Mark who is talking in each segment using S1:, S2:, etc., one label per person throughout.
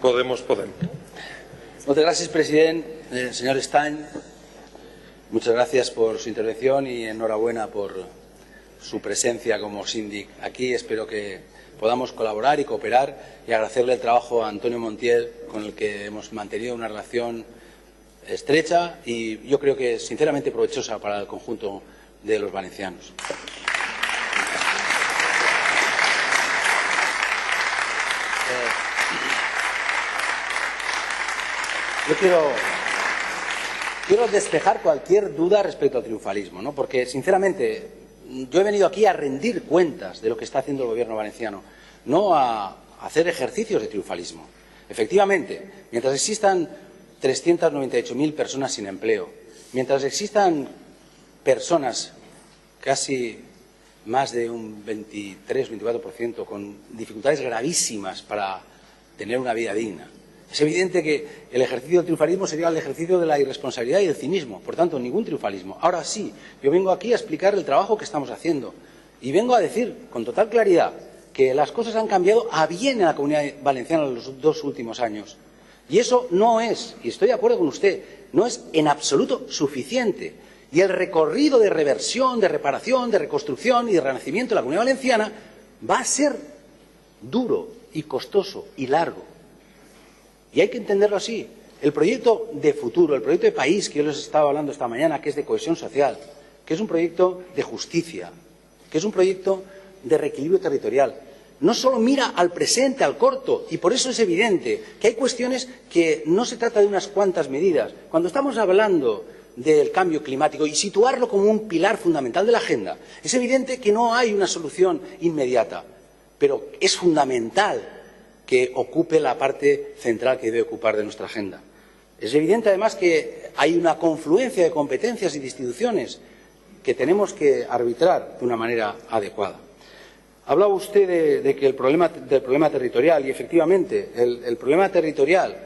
S1: Podem.
S2: Muchas gracias, presidente. Señor Stein, muchas gracias por su intervención y enhorabuena por su presencia como síndic aquí. Espero que podamos colaborar y cooperar y agradecerle el trabajo a Antonio Montiel, con el que hemos mantenido una relación estrecha y yo creo que sinceramente provechosa para el conjunto de los valencianos. Yo quiero despejar cualquier duda respecto al triunfalismo, ¿no? Porque, sinceramente, yo he venido aquí a rendir cuentas de lo que está haciendo el Gobierno valenciano, no a hacer ejercicios de triunfalismo. Efectivamente, mientras existan 398.000 personas sin empleo, mientras existan personas, casi más de un 23-24%, con dificultades gravísimas para tener una vida digna, es evidente que el ejercicio del triunfalismo sería el ejercicio de la irresponsabilidad y del cinismo. Por tanto, ningún triunfalismo. Ahora sí, yo vengo aquí a explicar el trabajo que estamos haciendo y vengo a decir con total claridad que las cosas han cambiado a bien en la Comunidad Valenciana en los 2 últimos años. Y eso no es, y estoy de acuerdo con usted, no es en absoluto suficiente. Y el recorrido de reversión, de reparación, de reconstrucción y de renacimiento de la Comunidad Valenciana va a ser duro y costoso y largo. Y hay que entenderlo así. El proyecto de futuro, el proyecto de país que yo les estaba hablando esta mañana, que es de cohesión social, que es un proyecto de justicia, que es un proyecto de reequilibrio territorial, no solo mira al presente, al corto, y por eso es evidente que hay cuestiones que no se trata de unas cuantas medidas. Cuando estamos hablando del cambio climático y situarlo como un pilar fundamental de la agenda, es evidente que no hay una solución inmediata, pero es fundamental que ocupe la parte central que debe ocupar de nuestra agenda. Es evidente, además, que hay una confluencia de competencias y de instituciones que tenemos que arbitrar de una manera adecuada. Hablaba usted del problema territorial y, efectivamente, el problema territorial,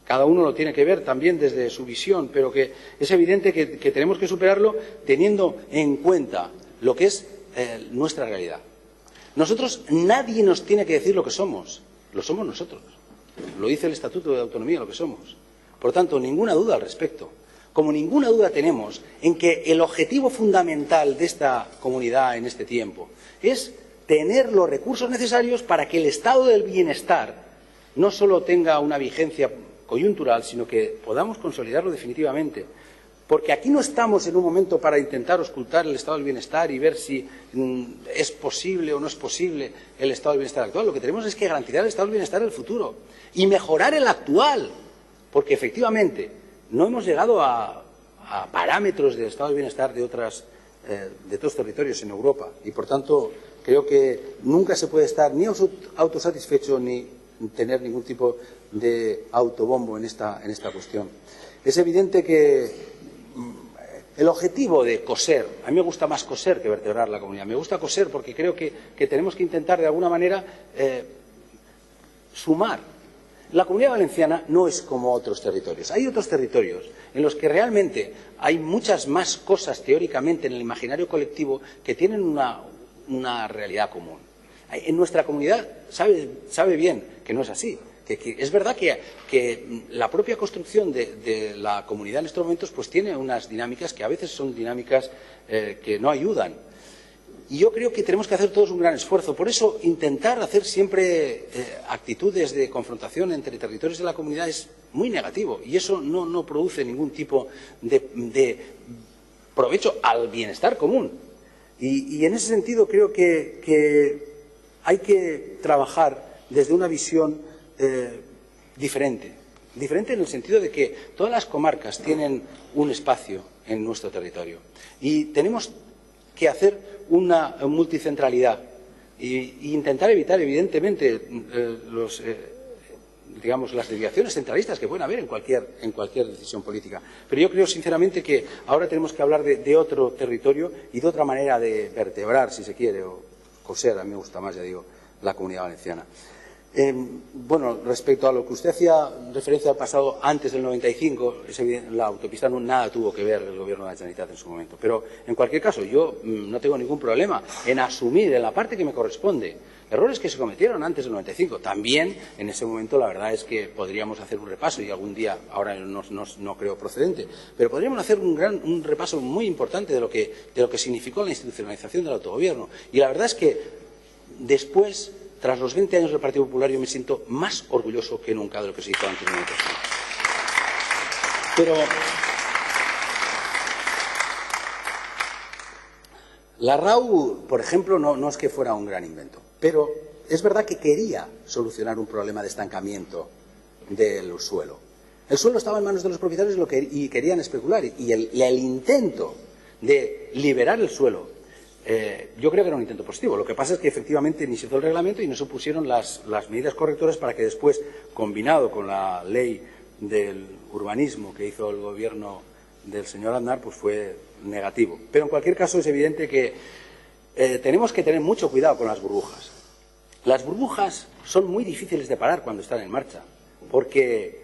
S2: cada uno lo tiene que ver también desde su visión, pero que es evidente que tenemos que superarlo teniendo en cuenta lo que es nuestra realidad. Nosotros, nadie nos tiene que decir lo que somos, lo somos nosotros. Lo dice el Estatuto de Autonomía, lo que somos. Por tanto, ninguna duda al respecto. Como ninguna duda tenemos en que el objetivo fundamental de esta comunidad en este tiempo es tener los recursos necesarios para que el estado del bienestar no solo tenga una vigencia coyuntural, sino que podamos consolidarlo definitivamente. Porque aquí no estamos en un momento para intentar ocultar el estado del bienestar y ver si es posible o no es posible el estado del bienestar actual. Lo que tenemos es que garantizar el estado del bienestar del futuro y mejorar el actual, porque efectivamente no hemos llegado a parámetros del estado del bienestar de otros territorios en Europa y, por tanto, creo que nunca se puede estar ni autosatisfecho ni tener ningún tipo de autobombo en esta cuestión. Es evidente que el objetivo de coser, a mí me gusta más coser que vertebrar la comunidad, me gusta coser porque creo que tenemos que intentar de alguna manera sumar. La Comunidad Valenciana no es como otros territorios. Hay otros territorios en los que realmente hay muchas más cosas teóricamente en el imaginario colectivo que tienen una realidad común. En nuestra comunidad sabe bien que no es así. Que es verdad que la propia construcción de la comunidad en estos momentos pues tiene unas dinámicas que a veces son dinámicas que no ayudan. Y yo creo que tenemos que hacer todos un gran esfuerzo. Por eso, intentar hacer siempre actitudes de confrontación entre territorios de la comunidad es muy negativo. Y eso no produce ningún tipo de provecho al bienestar común. Y en ese sentido creo que hay que trabajar desde una visión diferente en el sentido de que todas las comarcas tienen un espacio en nuestro territorio y tenemos que hacer una multicentralidad e intentar evitar evidentemente las desviaciones centralistas que pueden haber en cualquier decisión política. Pero yo creo sinceramente que ahora tenemos que hablar de otro territorio y de otra manera de vertebrar, si se quiere, o coser, a mí me gusta más, ya digo, la Comunidad Valenciana. Bueno, respecto a lo que usted hacía referencia al pasado antes del 95, es evidente, la autopista nada tuvo que ver el Gobierno de la Generalitat en su momento. Pero, en cualquier caso, yo no tengo ningún problema en asumir en la parte que me corresponde errores que se cometieron antes del 95. También, en ese momento, la verdad es que podríamos hacer un repaso, y algún día, ahora no creo procedente, pero podríamos hacer un repaso muy importante de lo que significó la institucionalización del autogobierno. Y la verdad es que después, tras los 20 años del Partido Popular, yo me siento más orgulloso que nunca de lo que se hizo antes del 95. Pero la RAU, por ejemplo, no es que fuera un gran invento, pero es verdad que quería solucionar un problema de estancamiento del suelo. El suelo estaba en manos de los propietarios y querían especular, y el intento de liberar el suelo, yo creo que era un intento positivo. Lo que pasa es que efectivamente ni se hizo el reglamento y no se pusieron las medidas correctoras para que después, combinado con la ley del urbanismo que hizo el gobierno del señor Aznar, pues fue negativo. Pero en cualquier caso es evidente que tenemos que tener mucho cuidado con las burbujas. Las burbujas son muy difíciles de parar cuando están en marcha, porque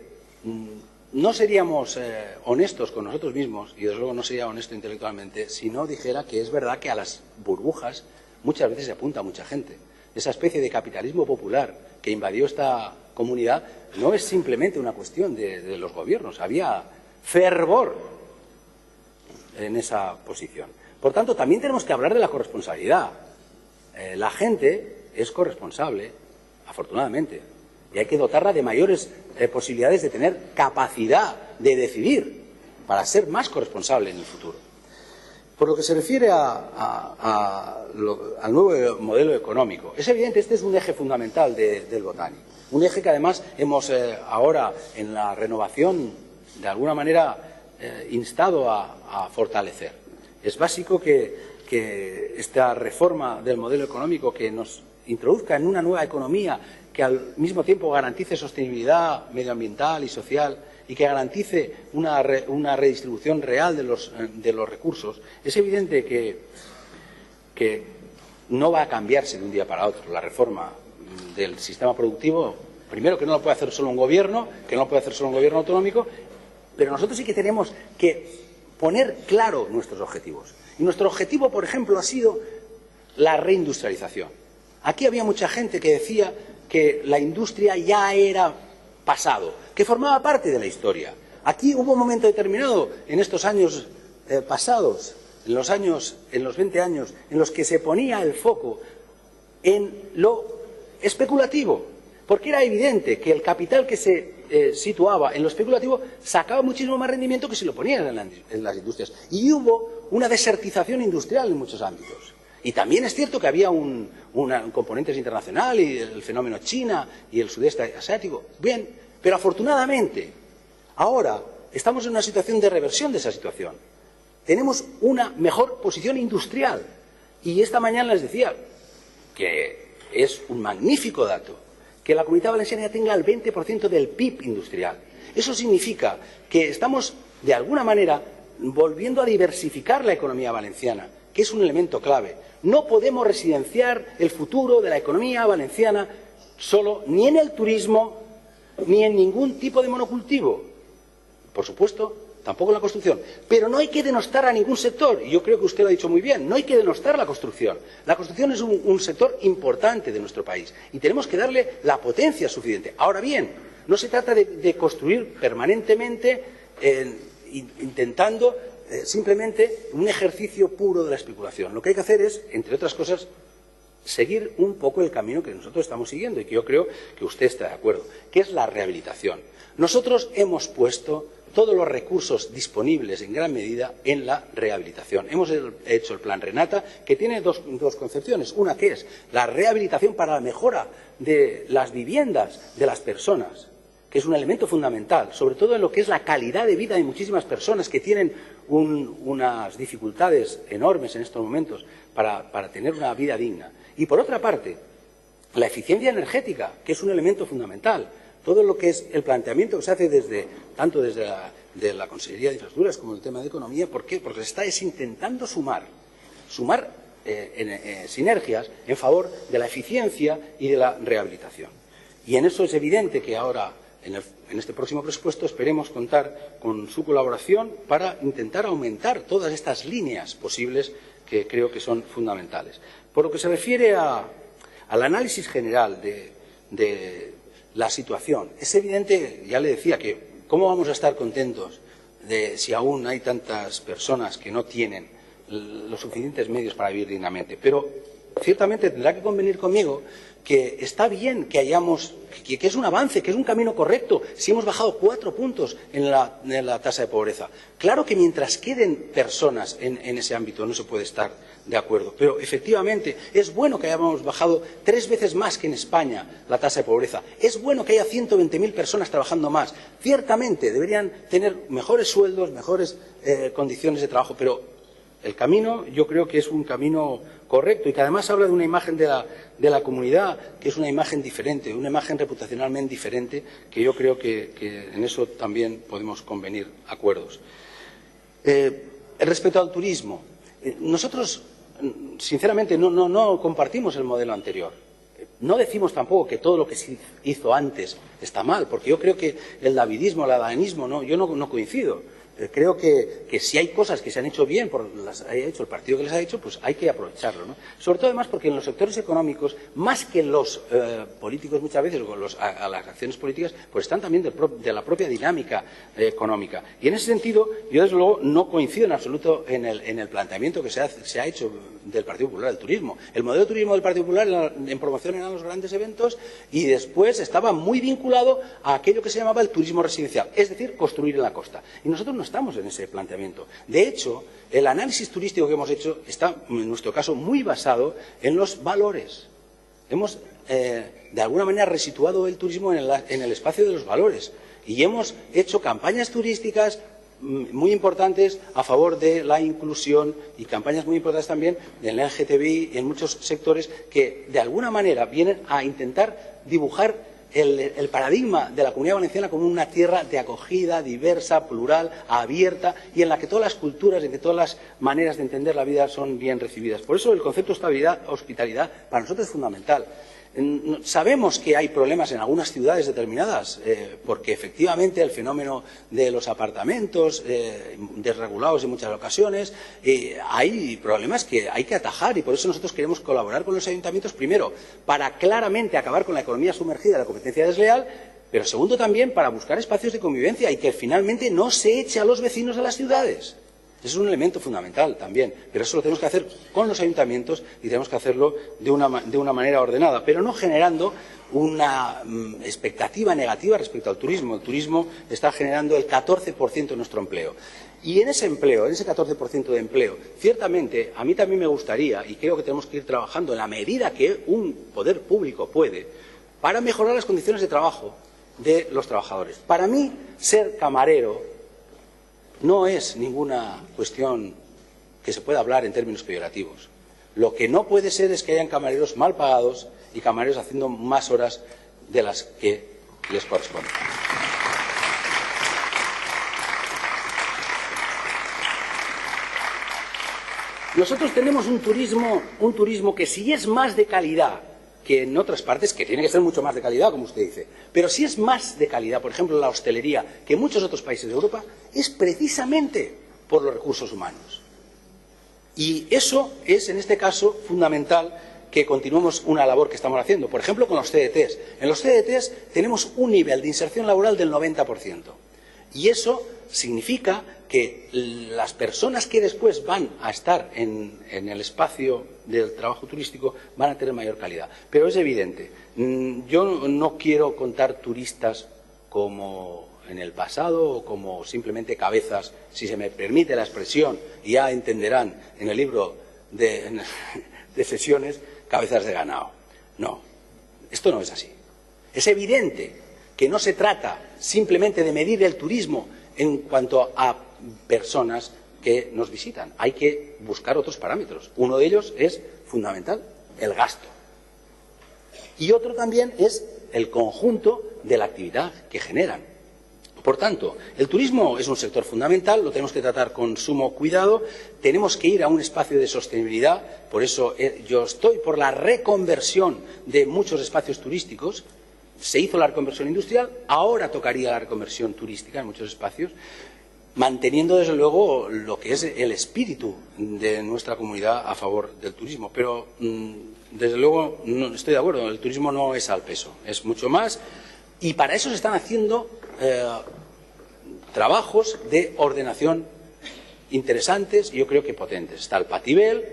S2: no seríamos honestos con nosotros mismos, y desde luego no sería honesto intelectualmente, si no dijera que es verdad que a las burbujas muchas veces se apunta mucha gente. Esa especie de capitalismo popular que invadió esta comunidad no es simplemente una cuestión de los gobiernos, había fervor en esa posición. Por tanto, también tenemos que hablar de la corresponsabilidad. La gente es corresponsable, afortunadamente, y hay que dotarla de mayores posibilidades de tener capacidad de decidir para ser más corresponsable en el futuro. Por lo que se refiere al nuevo modelo económico, es evidente, este es un eje fundamental del Botani, un eje que además hemos ahora en la renovación de alguna manera instado a fortalecer. Es básico que esta reforma del modelo económico que nos introduzca en una nueva economía que al mismo tiempo garantice sostenibilidad medioambiental y social y que garantice una redistribución real de los recursos, es evidente que no va a cambiarse de un día para otro la reforma del sistema productivo. Primero, que no lo puede hacer solo un gobierno, que no lo puede hacer solo un gobierno autonómico, pero nosotros sí que tenemos que poner claro nuestros objetivos. Y nuestro objetivo, por ejemplo, ha sido la reindustrialización. Aquí había mucha gente que decía que la industria ya era pasado, que formaba parte de la historia. Aquí hubo un momento determinado en estos años pasados, en los 20 años, en los que se ponía el foco en lo especulativo, porque era evidente que el capital que se situaba en lo especulativo sacaba muchísimo más rendimiento que si lo ponían en las industrias. Y hubo una desertización industrial en muchos ámbitos. Y también es cierto que había un componente internacional y el fenómeno China y el sudeste asiático. Bien, pero afortunadamente ahora estamos en una situación de reversión de esa situación. Tenemos una mejor posición industrial. Y esta mañana les decía que es un magnífico dato que la Comunidad Valenciana ya tenga el 20% del PIB industrial. Eso significa que estamos, de alguna manera, volviendo a diversificar la economía valenciana, que es un elemento clave. No podemos residenciar el futuro de la economía valenciana solo ni en el turismo ni en ningún tipo de monocultivo. Por supuesto, tampoco en la construcción. Pero no hay que denostar a ningún sector. Y yo creo que usted lo ha dicho muy bien. No hay que denostar la construcción. La construcción es un sector importante de nuestro país. Y tenemos que darle la potencia suficiente. Ahora bien, no se trata de construir permanentemente intentando simplemente un ejercicio puro de la especulación. Lo que hay que hacer es, entre otras cosas, seguir un poco el camino que nosotros estamos siguiendo y que yo creo que usted está de acuerdo, que es la rehabilitación. Nosotros hemos puesto todos los recursos disponibles en gran medida en la rehabilitación. Hemos hecho el Plan Renata, que tiene dos concepciones. Una que es la rehabilitación para la mejora de las viviendas de las personas, que es un elemento fundamental, sobre todo en lo que es la calidad de vida de muchísimas personas que tienen unas dificultades enormes en estos momentos para tener una vida digna. Y por otra parte, la eficiencia energética, que es un elemento fundamental. Todo lo que es el planteamiento que se hace tanto desde la Consejería de Infraestructuras como el tema de Economía. ¿Por qué? Porque se está intentando sumar sinergias en favor de la eficiencia y de la rehabilitación. Y en eso es evidente que ahora, en este próximo presupuesto, esperemos contar con su colaboración para intentar aumentar todas estas líneas posibles que creo que son fundamentales. Por lo que se refiere a al análisis general de la situación, es evidente, ya le decía, que cómo vamos a estar contentos si aún hay tantas personas que no tienen los suficientes medios para vivir dignamente. Pero ciertamente tendrá que convenir conmigo que está bien que que es un avance, que es un camino correcto, si hemos bajado 4 puntos en la tasa de pobreza. Claro que mientras queden personas en ese ámbito no se puede estar de acuerdo, pero efectivamente es bueno que hayamos bajado 3 veces más que en España la tasa de pobreza. Es bueno que haya 120.000 personas trabajando más. Ciertamente deberían tener mejores sueldos, mejores condiciones de trabajo, pero el camino yo creo que es un camino correcto y que además habla de una imagen de la comunidad que es una imagen diferente, una imagen reputacionalmente diferente, que yo creo que en eso también podemos convenir acuerdos. Respecto al turismo, nosotros sinceramente no compartimos el modelo anterior. No decimos tampoco que todo lo que se hizo antes está mal, porque yo creo que el davidismo, el adanismo, yo no coincido. Creo que si hay cosas que se han hecho bien, las haya hecho el partido que les ha hecho, pues hay que aprovecharlo, ¿no? Sobre todo además porque en los sectores económicos, más que los políticos muchas veces, o a las acciones políticas, pues están también de la propia dinámica económica. Y en ese sentido, yo desde luego no coincido en absoluto en el planteamiento que se ha hecho del Partido Popular del turismo. El modelo de turismo del Partido Popular en promoción eran los grandes eventos y después estaba muy vinculado a aquello que se llamaba el turismo residencial, es decir, construir en la costa. Y nosotros no estamos en ese planteamiento. De hecho, el análisis turístico que hemos hecho está, en nuestro caso, muy basado en los valores. Hemos, de alguna manera, resituado el turismo en el espacio de los valores y hemos hecho campañas turísticas muy importantes a favor de la inclusión y campañas muy importantes también del LGTBI y en muchos sectores que, de alguna manera, vienen a intentar dibujar el paradigma de la Comunidad Valenciana como una tierra de acogida, diversa, plural, abierta y en la que todas las culturas y que todas las maneras de entender la vida son bien recibidas. Por eso el concepto de hospitalidad para nosotros es fundamental. Sabemos que hay problemas en algunas ciudades determinadas, porque efectivamente el fenómeno de los apartamentos desregulados en muchas ocasiones, hay problemas que hay que atajar y por eso nosotros queremos colaborar con los ayuntamientos, primero, para claramente acabar con la economía sumergida, la competencia desleal, pero segundo también para buscar espacios de convivencia y que finalmente no se eche a los vecinos de las ciudades. Eso es un elemento fundamental también, pero eso lo tenemos que hacer con los ayuntamientos y tenemos que hacerlo de una manera ordenada, pero no generando una expectativa negativa respecto al turismo. El turismo está generando el 14% de nuestro empleo. Y en ese empleo, en ese 14% de empleo, ciertamente a mí también me gustaría, y creo que tenemos que ir trabajando en la medida que un poder público puede, para mejorar las condiciones de trabajo de los trabajadores. Para mí, ser camarero no es ninguna cuestión que se pueda hablar en términos peyorativos. Lo que no puede ser es que hayan camareros mal pagados y camareros haciendo más horas de las que les corresponde. Nosotros tenemos un turismo que si es más de calidad que en otras partes, que tiene que ser mucho más de calidad, como usted dice, pero si es más de calidad, por ejemplo, la hostelería, que en muchos otros países de Europa, es precisamente por los recursos humanos. Y eso es, en este caso, fundamental que continuemos una labor que estamos haciendo. Por ejemplo, con los CDTs. En los CDTs tenemos un nivel de inserción laboral del 90%. Y eso significa que las personas que después van a estar en el espacio del trabajo turístico van a tener mayor calidad. Pero es evidente, yo no quiero contar turistas como en el pasado o como simplemente cabezas, si se me permite la expresión, y ya entenderán en el libro de sesiones, cabezas de ganado. No, esto no es así. Es evidente que no se trata simplemente de medir el turismo en cuanto a personas que nos visitan. Hay que buscar otros parámetros. Uno de ellos es fundamental, el gasto. Y otro también es el conjunto de la actividad que generan. Por tanto, el turismo es un sector fundamental, lo tenemos que tratar con sumo cuidado, tenemos que ir a un espacio de sostenibilidad, por eso yo estoy por la reconversión de muchos espacios turísticos. Se hizo la reconversión industrial, ahora tocaría la reconversión turística en muchos espacios. manteniendo desde luego lo que es el espíritu de nuestra comunidad a favor del turismo. Pero desde luego no estoy de acuerdo, el turismo no es al peso, es mucho más, y para eso se están haciendo trabajos de ordenación interesantes y yo creo que potentes. Está el Patibel,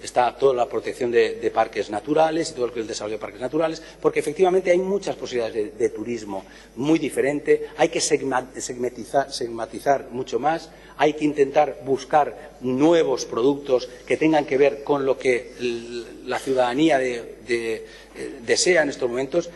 S2: está toda la protección de parques naturales y todo el desarrollo de parques naturales, porque efectivamente hay muchas posibilidades de turismo muy diferente, hay que segmatizar mucho más, hay que intentar buscar nuevos productos que tengan que ver con lo que la ciudadanía desea en estos momentos.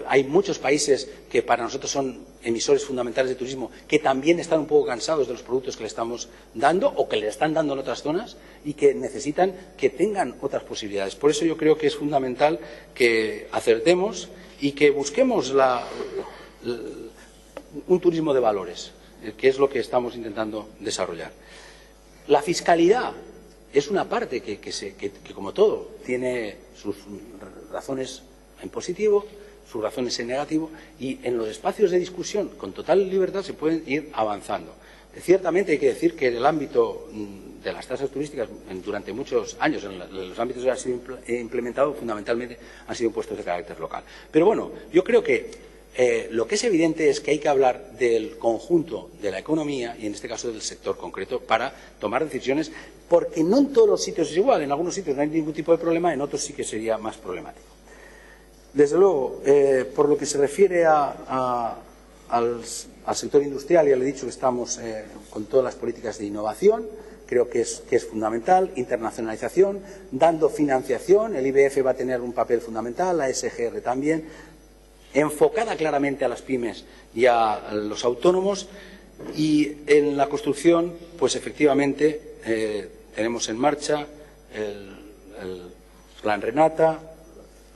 S2: Hay muchos países que para nosotros son emisores fundamentales de turismo que también están un poco cansados de los productos que le estamos dando o que le están dando en otras zonas y que necesitan que tengan otras posibilidades. Por eso yo creo que es fundamental que acertemos y que busquemos un turismo de valores, que es lo que estamos intentando desarrollar. La fiscalidad es una parte que como todo, tiene sus razones en positivo, sus razones en negativo, y en los espacios de discusión con total libertad se pueden ir avanzando. Ciertamente hay que decir que en el ámbito de las tasas turísticas, durante muchos años, en los ámbitos que han sido implementados, fundamentalmente han sido impuestos de carácter local. Pero bueno, yo creo que lo que es evidente es que hay que hablar del conjunto de la economía y en este caso del sector concreto para tomar decisiones, porque no en todos los sitios es igual. En algunos sitios no hay ningún tipo de problema, en otros sí que sería más problemático. Desde luego, por lo que se refiere al sector industrial, ya le he dicho que estamos con todas las políticas de innovación, creo que es fundamental, internacionalización, dando financiación, el IBF va a tener un papel fundamental, la SGR también, enfocada claramente a las pymes y a los autónomos, y en la construcción, pues efectivamente tenemos en marcha el Plan Renata,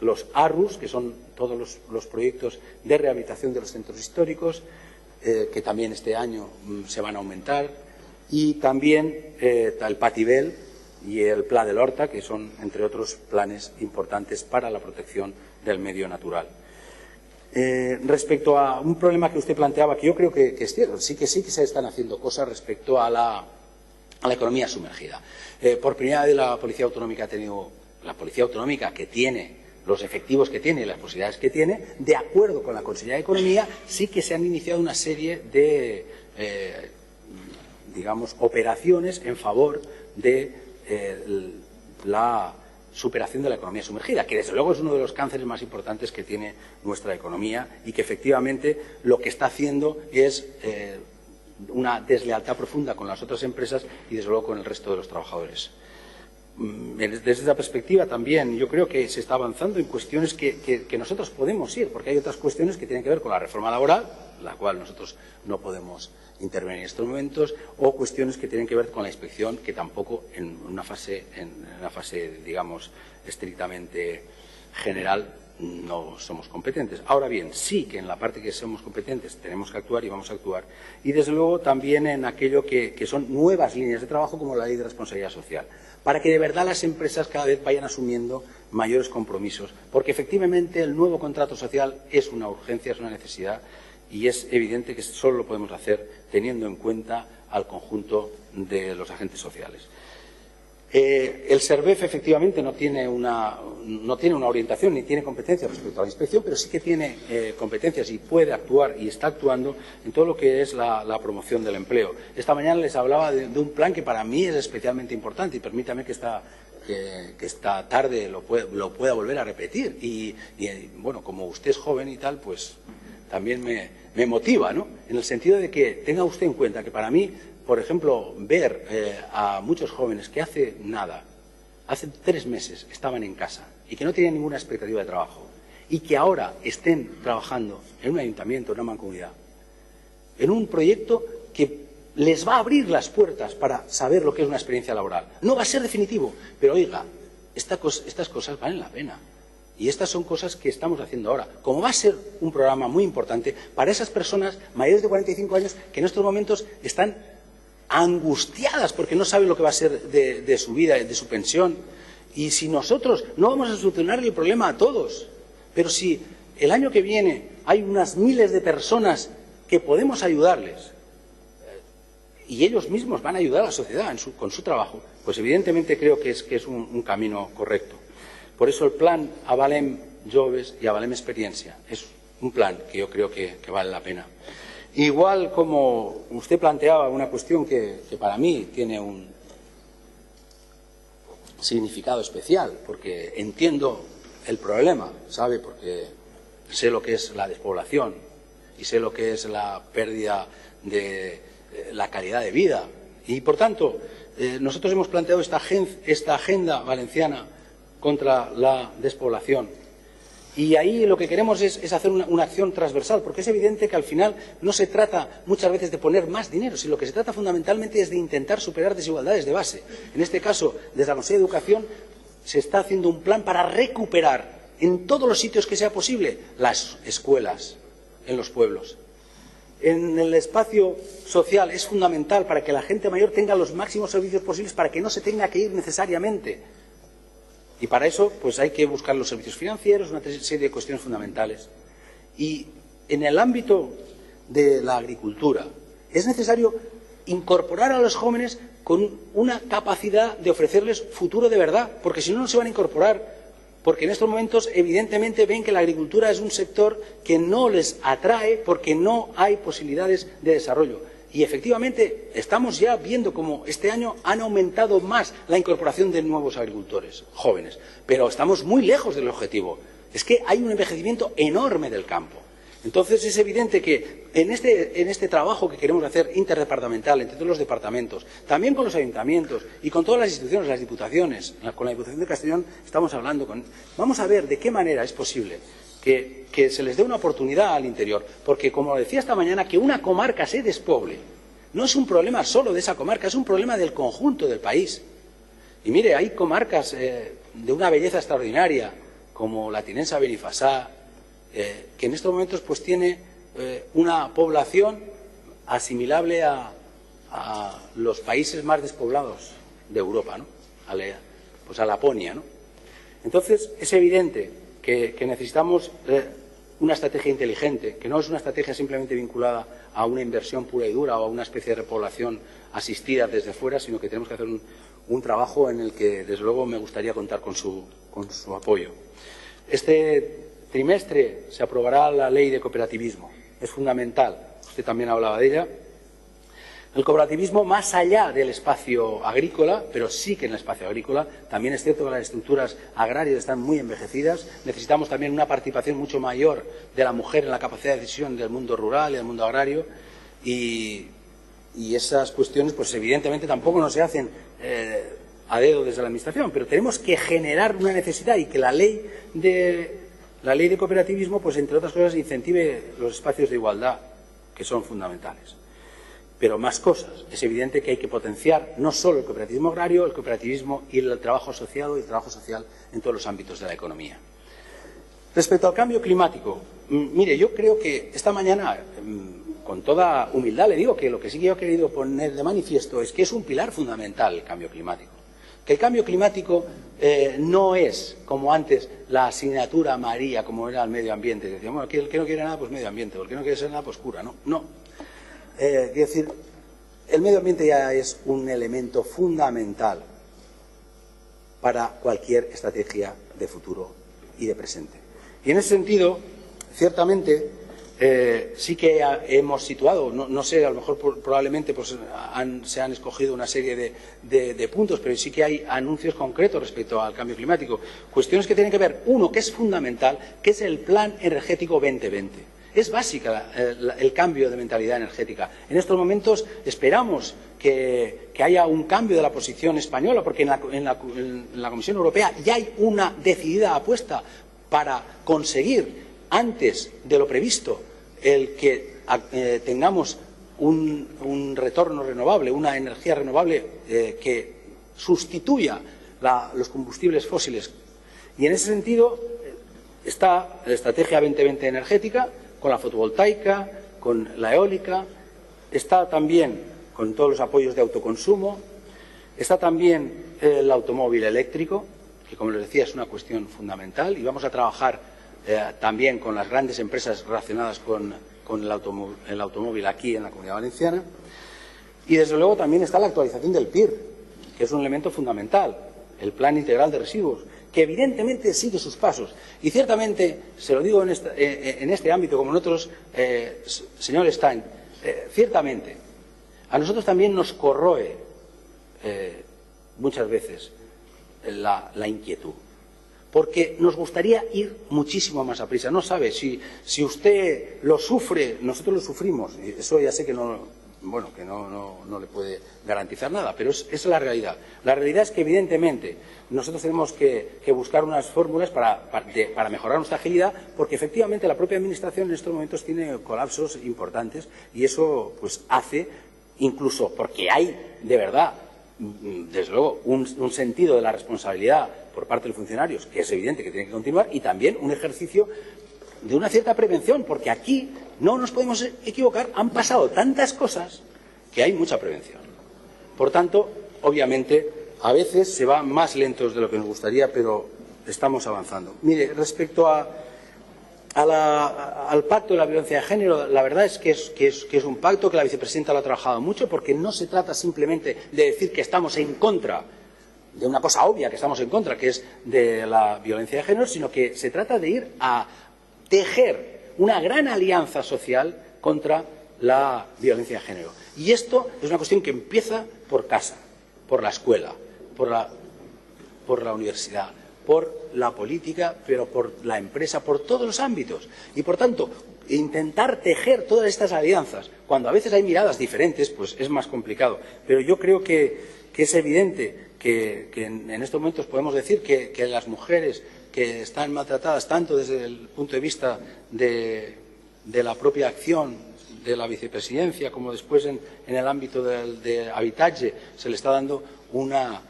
S2: los ARRUS, que son todos los proyectos de rehabilitación de los centros históricos, que también este año se van a aumentar, y también el Patibel y el Pla del Horta, que son, entre otros, planes importantes para la protección del medio natural. Respecto a un problema que usted planteaba, que yo creo que es cierto, sí que se están haciendo cosas respecto a la economía sumergida. Por primera vez la Policía Autonómica que tiene los efectivos que tiene y las posibilidades que tiene, de acuerdo con la Consejería de Economía, sí que se han iniciado una serie de, digamos, operaciones en favor de la superación de la economía sumergida, que desde luego es uno de los cánceres más importantes que tiene nuestra economía y que efectivamente lo que está haciendo es una deslealtad profunda con las otras empresas y desde luego con el resto de los trabajadores. Desde esa perspectiva también yo creo que se está avanzando en cuestiones que nosotros podemos ir, porque hay otras cuestiones que tienen que ver con la reforma laboral, la cual nosotros no podemos intervenir en estos momentos, o cuestiones que tienen que ver con la inspección, que tampoco en una fase digamos, estrictamente general no somos competentes. Ahora bien, sí que en la parte que somos competentes tenemos que actuar y vamos a actuar. Y desde luego también en aquello que son nuevas líneas de trabajo como la ley de responsabilidad social, para que de verdad las empresas cada vez vayan asumiendo mayores compromisos, porque efectivamente el nuevo contrato social es una urgencia, es una necesidad y es evidente que solo lo podemos hacer teniendo en cuenta al conjunto de los agentes sociales. El SERVEF efectivamente no tiene una orientación ni tiene competencias respecto a la inspección, pero sí que tiene competencias y puede actuar y está actuando en todo lo que es la promoción del empleo. Esta mañana les hablaba de un plan que para mí es especialmente importante y permítame que esta tarde lo pueda volver a repetir. Y bueno, como usted es joven y tal, pues también me motiva, ¿no? En el sentido de que tenga usted en cuenta que para mí, por ejemplo, ver a muchos jóvenes que hace 3 meses estaban en casa y que no tenían ninguna expectativa de trabajo y que ahora estén trabajando en un ayuntamiento, en una mancomunidad, en un proyecto que les va a abrir las puertas para saber lo que es una experiencia laboral. No va a ser definitivo, pero oiga, estas cosas valen la pena. Y estas son cosas que estamos haciendo ahora. Como va a ser un programa muy importante para esas personas mayores de 45 años que en estos momentos están angustiadas porque no saben lo que va a ser de su vida, de su pensión. Y si nosotros no vamos a solucionar el problema a todos, pero si el año que viene hay unas miles de personas que podemos ayudarles y ellos mismos van a ayudar a la sociedad con su trabajo, pues evidentemente creo que es un camino correcto. Por eso el plan Avalem Joves y Avalem Experiencia es un plan que yo creo que vale la pena. Igual como usted planteaba una cuestión que para mí tiene un significado especial, porque entiendo el problema, ¿sabe? Porque sé lo que es la despoblación y sé lo que es la pérdida de la calidad de vida. Y, por tanto, nosotros hemos planteado esta agenda valenciana contra la despoblación. Y ahí lo que queremos es hacer una acción transversal, porque es evidente que al final no se trata muchas veces de poner más dinero, sino lo que se trata fundamentalmente es de intentar superar desigualdades de base. En este caso, desde la Consejería de Educación se está haciendo un plan para recuperar en todos los sitios que sea posible las escuelas en los pueblos. En el espacio social es fundamental para que la gente mayor tenga los máximos servicios posibles para que no se tenga que ir necesariamente. Y para eso pues hay que buscar los servicios financieros, una serie de cuestiones fundamentales. Y en el ámbito de la agricultura es necesario incorporar a los jóvenes con una capacidad de ofrecerles futuro de verdad, porque si no, no se van a incorporar. Porque en estos momentos evidentemente ven que la agricultura es un sector que no les atrae porque no hay posibilidades de desarrollo. Y efectivamente estamos ya viendo cómo este año han aumentado más la incorporación de nuevos agricultores jóvenes, pero estamos muy lejos del objetivo. Es que hay un envejecimiento enorme del campo. Entonces es evidente que en este trabajo que queremos hacer interdepartamental, entre todos los departamentos, también con los ayuntamientos y con todas las instituciones, las diputaciones, con la Diputación de Castellón estamos hablando vamos a ver de qué manera es posible que se les dé una oportunidad al interior, porque como decía esta mañana, que una comarca se despoble no es un problema solo de esa comarca, es un problema del conjunto del país. Y mire, hay comarcas de una belleza extraordinaria, como la Tinensa Benifassá, que en estos momentos pues tiene una población asimilable a los países más despoblados de Europa, ¿no? Pues a Laponia, ¿no? Entonces es evidente que necesitamos una estrategia inteligente, que no es una estrategia simplemente vinculada a una inversión pura y dura o a una especie de repoblación asistida desde fuera, sino que tenemos que hacer un trabajo en el que desde luego me gustaría contar con su apoyo. Este trimestre se aprobará la ley de cooperativismo. Es fundamental, usted también hablaba de ella. El cooperativismo más allá del espacio agrícola, pero sí que en el espacio agrícola, también es cierto que las estructuras agrarias están muy envejecidas. Necesitamos también una participación mucho mayor de la mujer en la capacidad de decisión del mundo rural y del mundo agrario. Y esas cuestiones, pues evidentemente tampoco no se hacen a dedo desde la Administración, pero tenemos que generar una necesidad y que la ley de cooperativismo, pues entre otras cosas, incentive los espacios de igualdad, que son fundamentales. Pero más cosas. Es evidente que hay que potenciar no solo el cooperativismo agrario, el cooperativismo y el trabajo asociado y el trabajo social en todos los ámbitos de la economía. Respecto al cambio climático, mire, yo creo que esta mañana, con toda humildad le digo que lo que sí que yo he querido poner de manifiesto es que es un pilar fundamental el cambio climático. Que el cambio climático no es, como antes, la asignatura María, como era el medio ambiente. Decíamos, bueno, el que no quiere nada, pues medio ambiente, o el que no quiere ser nada, pues cura. No. Quiero decir, el medio ambiente ya es un elemento fundamental para cualquier estrategia de futuro y de presente. Y en ese sentido, ciertamente, sí que hemos situado, no sé, a lo mejor probablemente pues, se han escogido una serie de puntos, pero sí que hay anuncios concretos respecto al cambio climático. Cuestiones que tienen que ver, uno, que es fundamental, que es el Plan Energético 2020. Es básica el cambio de mentalidad energética. En estos momentos esperamos que haya un cambio de la posición española, porque en la Comisión Europea ya hay una decidida apuesta para conseguir, antes de lo previsto, el que tengamos un retorno renovable, una energía renovable que sustituya los combustibles fósiles. Y en ese sentido está la Estrategia 2020 energética, con la fotovoltaica, con la eólica, está también con todos los apoyos de autoconsumo, está también el automóvil eléctrico, que como les decía es una cuestión fundamental, y vamos a trabajar también con las grandes empresas relacionadas con el automóvil aquí en la Comunidad Valenciana. Y, desde luego, también está la actualización del PIR, que es un elemento fundamental, el Plan Integral de Residuos, que evidentemente sigue sus pasos. Y ciertamente, se lo digo en este ámbito como en otros, señor Stein, ciertamente, a nosotros también nos corroe muchas veces la inquietud, porque nos gustaría ir muchísimo más a prisa. No sabe, si usted lo sufre, nosotros lo sufrimos, y eso ya sé que no le puede garantizar nada, pero es la realidad. La realidad es que, evidentemente, nosotros tenemos que buscar unas fórmulas para mejorar nuestra agilidad, porque efectivamente la propia Administración en estos momentos tiene colapsos importantes, y eso pues hace, incluso porque hay, de verdad, desde luego, un sentido de la responsabilidad por parte de los funcionarios, que es evidente que tiene que continuar, y también un ejercicio de una cierta prevención, porque aquí no nos podemos equivocar, han pasado tantas cosas que hay mucha prevención. Por tanto, obviamente, a veces se va más lentos de lo que nos gustaría, pero estamos avanzando. Mire, respecto al pacto de la violencia de género, la verdad es que es un pacto que la vicepresidenta lo ha trabajado mucho, porque no se trata simplemente de decir que estamos en contra de una cosa obvia que estamos en contra, que es de la violencia de género, sino que se trata de ir a tejer una gran alianza social contra la violencia de género. Y esto es una cuestión que empieza por casa, por la escuela, por la universidad, por la política, pero por la empresa, por todos los ámbitos. Y, por tanto, intentar tejer todas estas alianzas, cuando a veces hay miradas diferentes, pues es más complicado. Pero yo creo que es evidente que en estos momentos podemos decir que las mujeres que están maltratadas, tanto desde el punto de vista de la propia acción de la vicepresidencia, como después en el ámbito de Habitatge, se le está dando una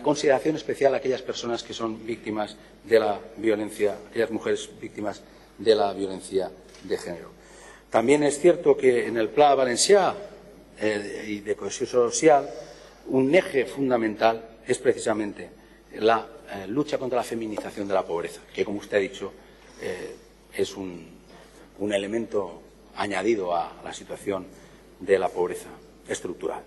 S2: consideración especial a aquellas personas que son víctimas de la violencia, aquellas mujeres víctimas de la violencia de género. También es cierto que en el Pla Valencià y de cohesión social, un eje fundamental es precisamente la lucha contra la feminización de la pobreza, que, como usted ha dicho, es un elemento añadido a la situación de la pobreza estructural.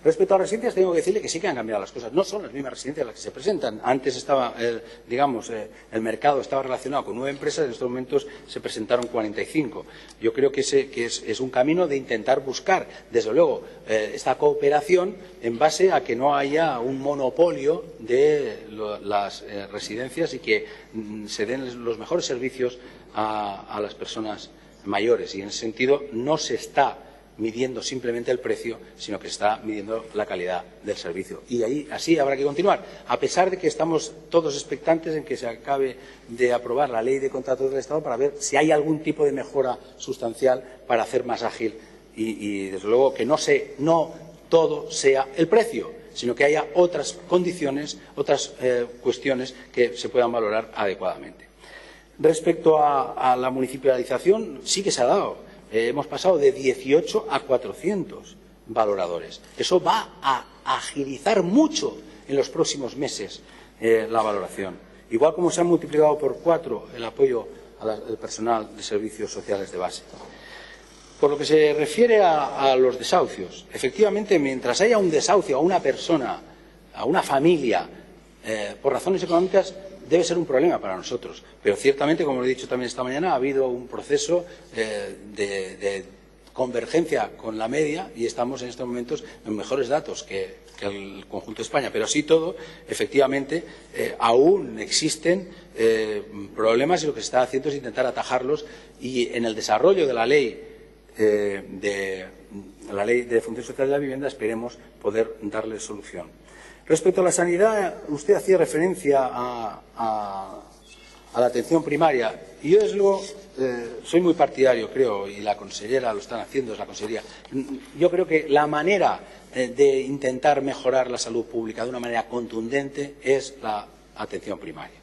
S2: Respecto a las residencias, tengo que decirle que sí que han cambiado las cosas. No son las mismas residencias las que se presentan. Antes estaba, el mercado estaba relacionado con 9 empresas, en estos momentos se presentaron 45. Yo creo que es un camino de intentar buscar, desde luego, esta cooperación en base a que no haya un monopolio de las residencias y que se den los mejores servicios a las personas mayores. Y, en ese sentido, no se está midiendo simplemente el precio, sino que está midiendo la calidad del servicio. Y así habrá que continuar, a pesar de que estamos todos expectantes en que se acabe de aprobar la Ley de Contratos del Estado para ver si hay algún tipo de mejora sustancial para hacer más ágil y desde luego, que no todo sea el precio, sino que haya otras condiciones, otras cuestiones que se puedan valorar adecuadamente. Respecto a la municipalización, sí que se ha dado. Hemos pasado de 18 a 400 valoradores. Eso va a agilizar mucho en los próximos meses la valoración. Igual como se ha multiplicado por 4 el apoyo al personal de servicios sociales de base. Por lo que se refiere a los desahucios, efectivamente, mientras haya un desahucio a una persona, a una familia, por razones económicas, debe ser un problema para nosotros. Pero ciertamente, como he dicho también esta mañana, ha habido un proceso de convergencia con la media y estamos en estos momentos en mejores datos que el conjunto de España. Pero así todo, efectivamente, aún existen problemas y lo que se está haciendo es intentar atajarlos y en el desarrollo de la ley de función social de la vivienda esperemos poder darle solución. Respecto a la sanidad, usted hacía referencia a la atención primaria y yo, desde luego, soy muy partidario, creo, y la consellera lo están haciendo, es la consejería. Yo creo que la manera de intentar mejorar la salud pública de una manera contundente es la atención primaria.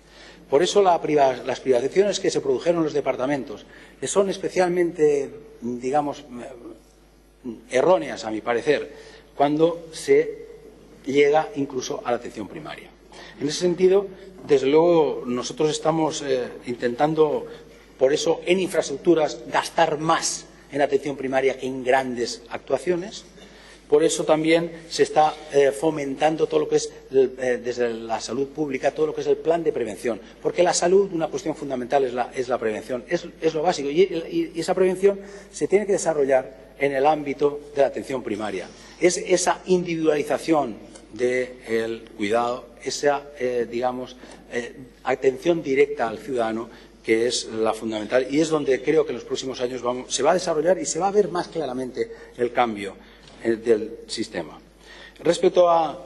S2: Por eso las privatizaciones que se produjeron en los departamentos son especialmente, digamos, erróneas, a mi parecer, cuando se llega incluso a la atención primaria. En ese sentido, desde luego, nosotros estamos intentando, por eso, en infraestructuras, gastar más en atención primaria que en grandes actuaciones, Por eso también se está fomentando todo lo que es, desde la salud pública, todo lo que es el plan de prevención. Porque la salud, una cuestión fundamental es la prevención, es lo básico. Y esa prevención se tiene que desarrollar en el ámbito de la atención primaria. Es esa individualización del cuidado, esa, atención directa al ciudadano, que es la fundamental, y es donde creo que en los próximos años se va a desarrollar y se va a ver más claramente el cambio del sistema. Respecto a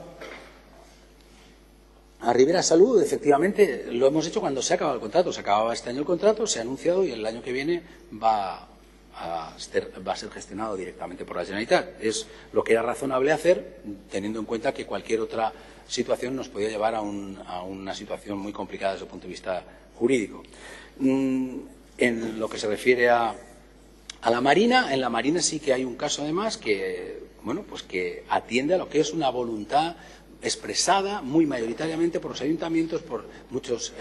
S2: Ribera Salud, efectivamente, lo hemos hecho cuando se ha acabado el contrato. Se acababa este año el contrato, se ha anunciado y el año que viene va a ser gestionado directamente por la Generalitat. Es lo que era razonable hacer, teniendo en cuenta que cualquier otra situación nos podía llevar a una situación muy complicada desde el punto de vista jurídico. En lo que se refiere a la Marina, en la Marina sí que hay un caso además que atiende a lo que es una voluntad expresada muy mayoritariamente por los ayuntamientos, por muchas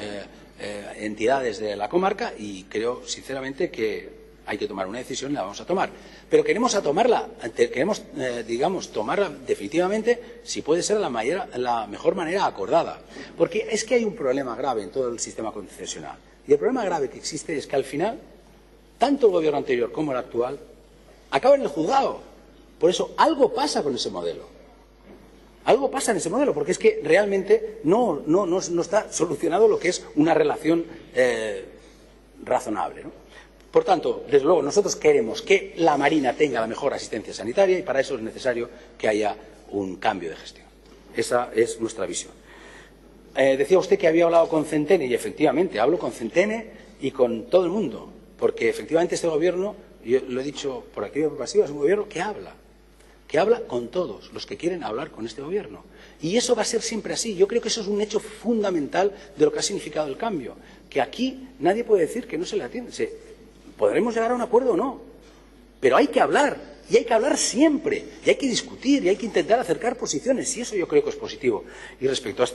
S2: entidades de la comarca, y creo sinceramente que hay que tomar una decisión y la vamos a tomar. Pero queremos tomarla definitivamente, si puede ser la mejor manera acordada. Porque es que hay un problema grave en todo el sistema concesional. Y el problema grave que existe es que al final, tanto el gobierno anterior como el actual, acaban en el juzgado. Por eso, algo pasa con ese modelo. Algo pasa en ese modelo, porque es que realmente no está solucionado lo que es una relación razonable, ¿no? Por tanto, desde luego, nosotros queremos que la Marina tenga la mejor asistencia sanitaria y para eso es necesario que haya un cambio de gestión. Esa es nuestra visión. Decía usted que había hablado con Centene, y efectivamente, hablo con Centene y con todo el mundo, porque efectivamente este gobierno, yo lo he dicho por activa y por pasiva, es un gobierno que habla con todos los que quieren hablar con este gobierno. Y eso va a ser siempre así. Yo creo que eso es un hecho fundamental de lo que ha significado el cambio. Que aquí nadie puede decir que no se le atiende. Podremos llegar a un acuerdo o no, pero hay que hablar, y hay que hablar siempre, y hay que discutir, y hay que intentar acercar posiciones, y eso yo creo que es positivo. Y respecto a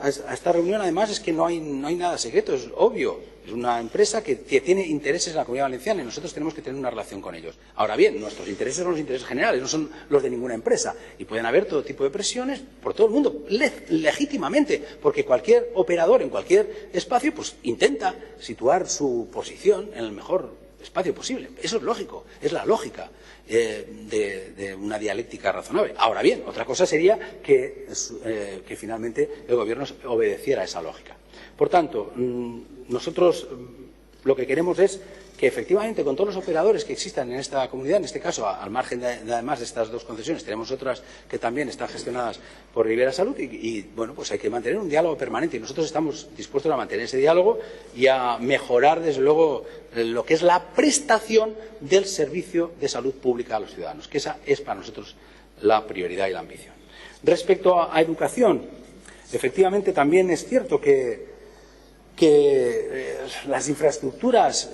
S2: esta reunión, además, es que no hay nada secreto, es obvio. Es una empresa que tiene intereses en la Comunidad Valenciana y nosotros tenemos que tener una relación con ellos. Ahora bien, nuestros intereses son los intereses generales, no son los de ninguna empresa. Y pueden haber todo tipo de presiones por todo el mundo, legítimamente, porque cualquier operador en cualquier espacio pues intenta situar su posición en el mejor espacio posible. Eso es lógico, es la lógica de una dialéctica razonable. Ahora bien, otra cosa sería que finalmente el Gobierno obedeciera a esa lógica. Por tanto, nosotros lo que queremos es que efectivamente con todos los operadores que existan en esta comunidad, en este caso al margen además de estas dos concesiones, tenemos otras que también están gestionadas por Ribera Salud y bueno, pues hay que mantener un diálogo permanente y nosotros estamos dispuestos a mantener ese diálogo y a mejorar desde luego lo que es la prestación del servicio de salud pública a los ciudadanos, que esa es para nosotros la prioridad y la ambición. Respecto a educación, efectivamente también es cierto que las infraestructuras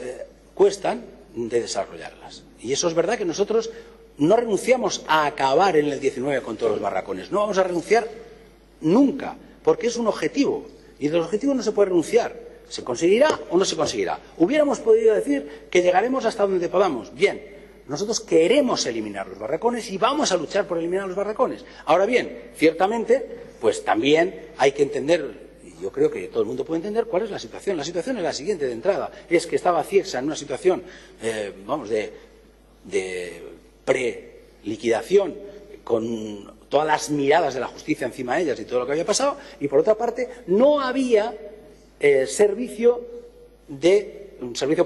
S2: cuestan de desarrollarlas. Y eso es verdad que nosotros no renunciamos a acabar en el 19 con todos los barracones. No vamos a renunciar nunca, porque es un objetivo. Y de los objetivos no se puede renunciar. ¿Se conseguirá o no se conseguirá? Hubiéramos podido decir que llegaremos hasta donde podamos. Bien, nosotros queremos eliminar los barracones y vamos a luchar por eliminar los barracones. Ahora bien, ciertamente, pues también hay que entender, yo creo que todo el mundo puede entender cuál es la situación. La situación es la siguiente de entrada. Es que estaba Ciegsa en una situación, de pre-liquidación, con todas las miradas de la justicia encima de ellas y todo lo que había pasado, y por otra parte no había un servicio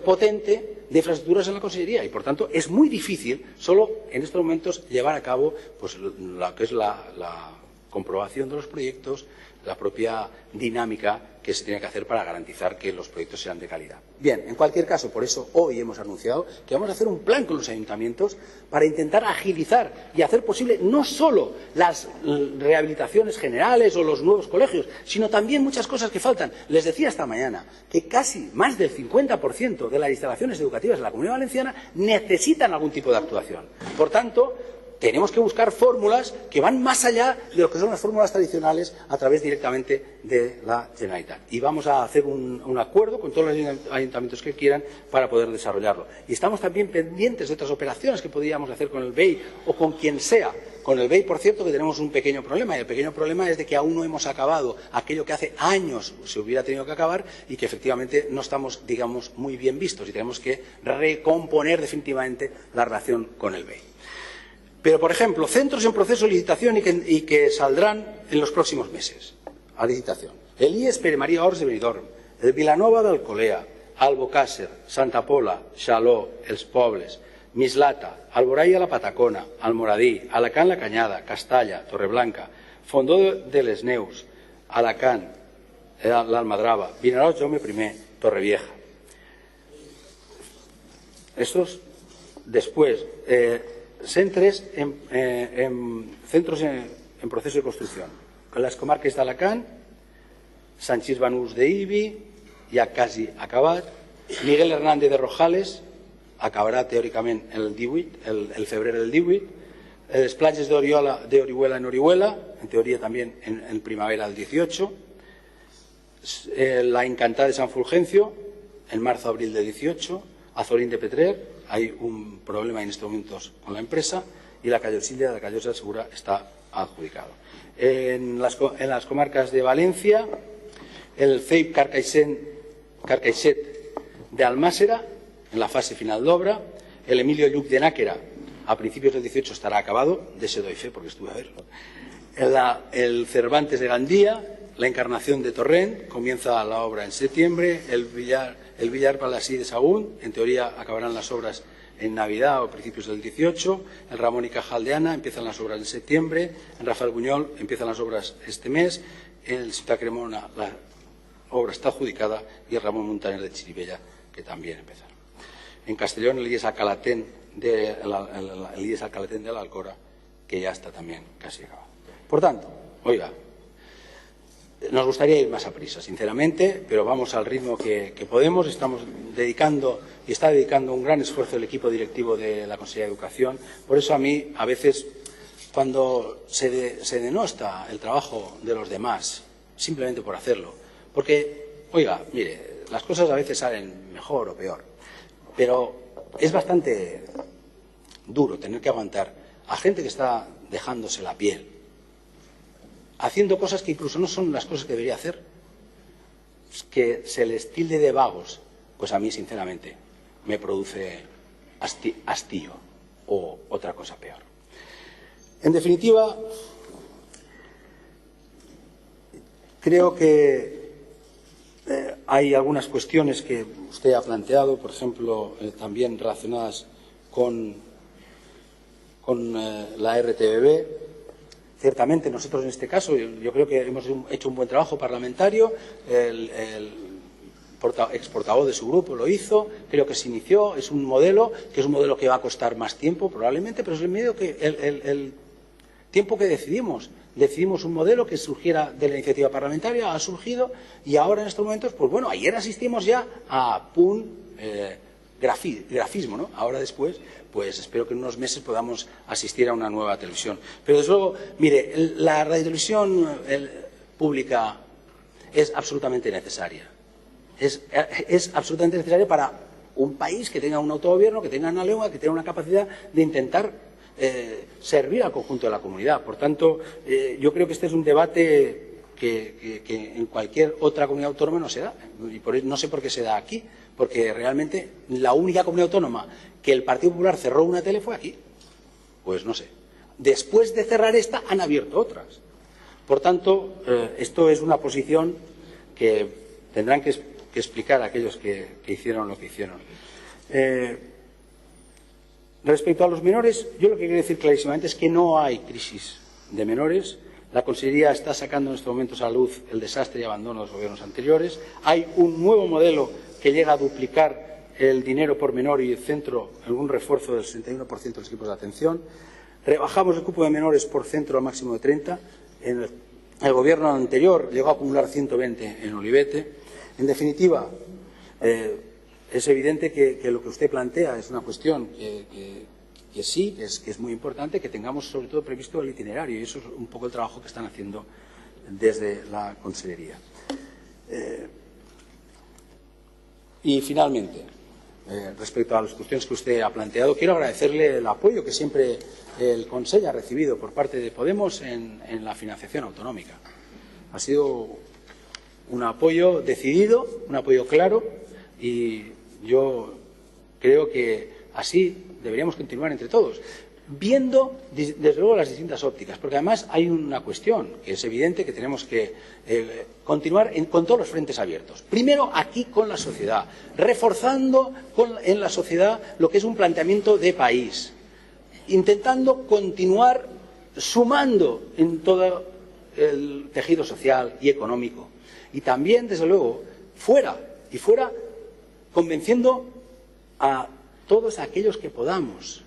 S2: potente de infraestructuras en la Consellería y por tanto es muy difícil solo en estos momentos llevar a cabo pues lo que es la comprobación de los proyectos, la propia dinámica que se tiene que hacer para garantizar que los proyectos sean de calidad. Bien, en cualquier caso, por eso hoy hemos anunciado que vamos a hacer un plan con los ayuntamientos para intentar agilizar y hacer posible no solo las rehabilitaciones generales o los nuevos colegios, sino también muchas cosas que faltan. Les decía esta mañana que casi más del 50% de las instalaciones educativas de la Comunidad Valenciana necesitan algún tipo de actuación. Por tanto, tenemos que buscar fórmulas que van más allá de lo que son las fórmulas tradicionales a través directamente de la Generalitat. Y vamos a hacer un acuerdo con todos los ayuntamientos que quieran para poder desarrollarlo. Y estamos también pendientes de otras operaciones que podríamos hacer con el BEI o con quien sea Con el BEI, por cierto, que tenemos un pequeño problema, y el pequeño problema es de que aún no hemos acabado aquello que hace años se hubiera tenido que acabar y que efectivamente no estamos, digamos, muy bien vistos y tenemos que recomponer definitivamente la relación con el BEI. Pero, por ejemplo, centros en proceso de licitación y que saldrán en los próximos meses a licitación. El IES Pere Maria Ors de Benidorm, el Vilanova d'Alcolea, Albocàsser, Santa Pola, Xaló, Els Pobles, Mislata, Alboraia la Patacona, Almoradí, Alacant la Canyada, Castalla, Torreblanca, Fondó de les Neus, Alacant, l'Almadrava, Vinaròs Jaume I, Torrevieja. Estos después, centros en proceso de construcción. Con las comarques d'Alacant, Sanchís Banús d'Ibi, ja quasi acabat, Miguel Hernández de Rojales, acabarà teòricament el 18, el febrer del 18, les platges d'Orihuela en Orihuela, en teoría también en primavera del 18, la Encantada de San Fulgencio, en marzo-abril del 18, Azorín de Petrer, hay un problema en estos momentos con la empresa, y la Callosilda de la Callosa Segura está adjudicado. En las comarcas de Valencia, el CEIP Carcaixet de Almàssera, en la fase final de obra, el Emilio Lluc de Náquera, a principios del 18 estará acabado, de ese doy fe porque estuve a verlo. El Cervantes de Gandía, la Encarnación de Torrent, comienza la obra en septiembre, el Villar Palasí de Sagún, en teoría acabarán las obras en Navidad o principios del 18, el Ramón y Cajal de Ana, empiezan las obras en septiembre, en Rafael Buñol empiezan las obras este mes, en el Ciutat Cremona la obra está adjudicada y el Ramón Montaner de Chirivella, que también empezará. En Castellón, el IES Alcalatén de la Alcora, que ya está también casi acabado. Por tanto, oiga, nos gustaría ir más a prisa, sinceramente, pero vamos al ritmo que podemos. Estamos dedicando y está dedicando un gran esfuerzo el equipo directivo de la Consejería de Educación. Por eso a mí, a veces, cuando se denosta el trabajo de los demás, simplemente por hacerlo, porque, oiga, mire, las cosas a veces salen mejor o peor, pero es bastante duro tener que aguantar a gente que está dejándose la piel, haciendo cosas que incluso no son las cosas que debería hacer, que se les tilde de vagos, pues a mí, sinceramente, me produce hastío o otra cosa peor. En definitiva, creo que hay algunas cuestiones que usted ha planteado, por ejemplo, también relacionadas con la RTBB. Ciertamente, nosotros en este caso, yo creo que hemos hecho un buen trabajo parlamentario. El ex portavoz de su grupo lo hizo, creo que se inició, es un modelo que va a costar más tiempo probablemente, pero es el tiempo que decidimos un modelo que surgiera de la iniciativa parlamentaria, ha surgido, y ahora en estos momentos, pues bueno, ayer asistimos ya a grafismo, ¿no? Ahora después, pues espero que en unos meses podamos asistir a una nueva televisión. Pero desde luego, mire, la radiotelevisión pública es absolutamente necesaria. Es absolutamente necesaria para un país que tenga un autogobierno, que tenga una lengua, que tenga una capacidad de intentar servir al conjunto de la comunidad. Por tanto, yo creo que este es un debate que en cualquier otra comunidad autónoma no se da. Y no sé por qué se da aquí, porque realmente la única comunidad autónoma que el Partido Popular cerró una tele fue aquí. Pues no sé. Después de cerrar esta, han abierto otras. Por tanto, esto es una posición que tendrán que explicar a aquellos que hicieron lo que hicieron. Respecto a los menores, yo lo que quiero decir clarísimamente es que no hay crisis de menores. La Consejería está sacando en estos momentos a la luz el desastre y abandono de los gobiernos anteriores. Hay un nuevo modelo que llega a duplicar el dinero por menor y el centro en un refuerzo del 61% de los equipos de atención. Rebajamos el cupo de menores por centro al máximo de 30. En el gobierno anterior llegó a acumular 120 en Olivete. En definitiva, es evidente que lo que usted plantea es una cuestión que sí, que es muy importante, que tengamos sobre todo previsto el itinerario, y eso es un poco el trabajo que están haciendo desde la Consellería. Y finalmente, respecto a las cuestiones que usted ha planteado, quiero agradecerle el apoyo que siempre el Consell ha recibido por parte de Podemos en la financiación autonómica. Ha sido un apoyo decidido, un apoyo claro, y yo creo que así deberíamos continuar entre todos, viendo desde luego las distintas ópticas, porque además hay una cuestión que es evidente que tenemos que continuar con todos los frentes abiertos. Primero, aquí con la sociedad, reforzando en la sociedad lo que es un planteamiento de país, intentando continuar sumando en todo el tejido social y económico, y también, desde luego, fuera convenciendo a todos aquellos que podamos,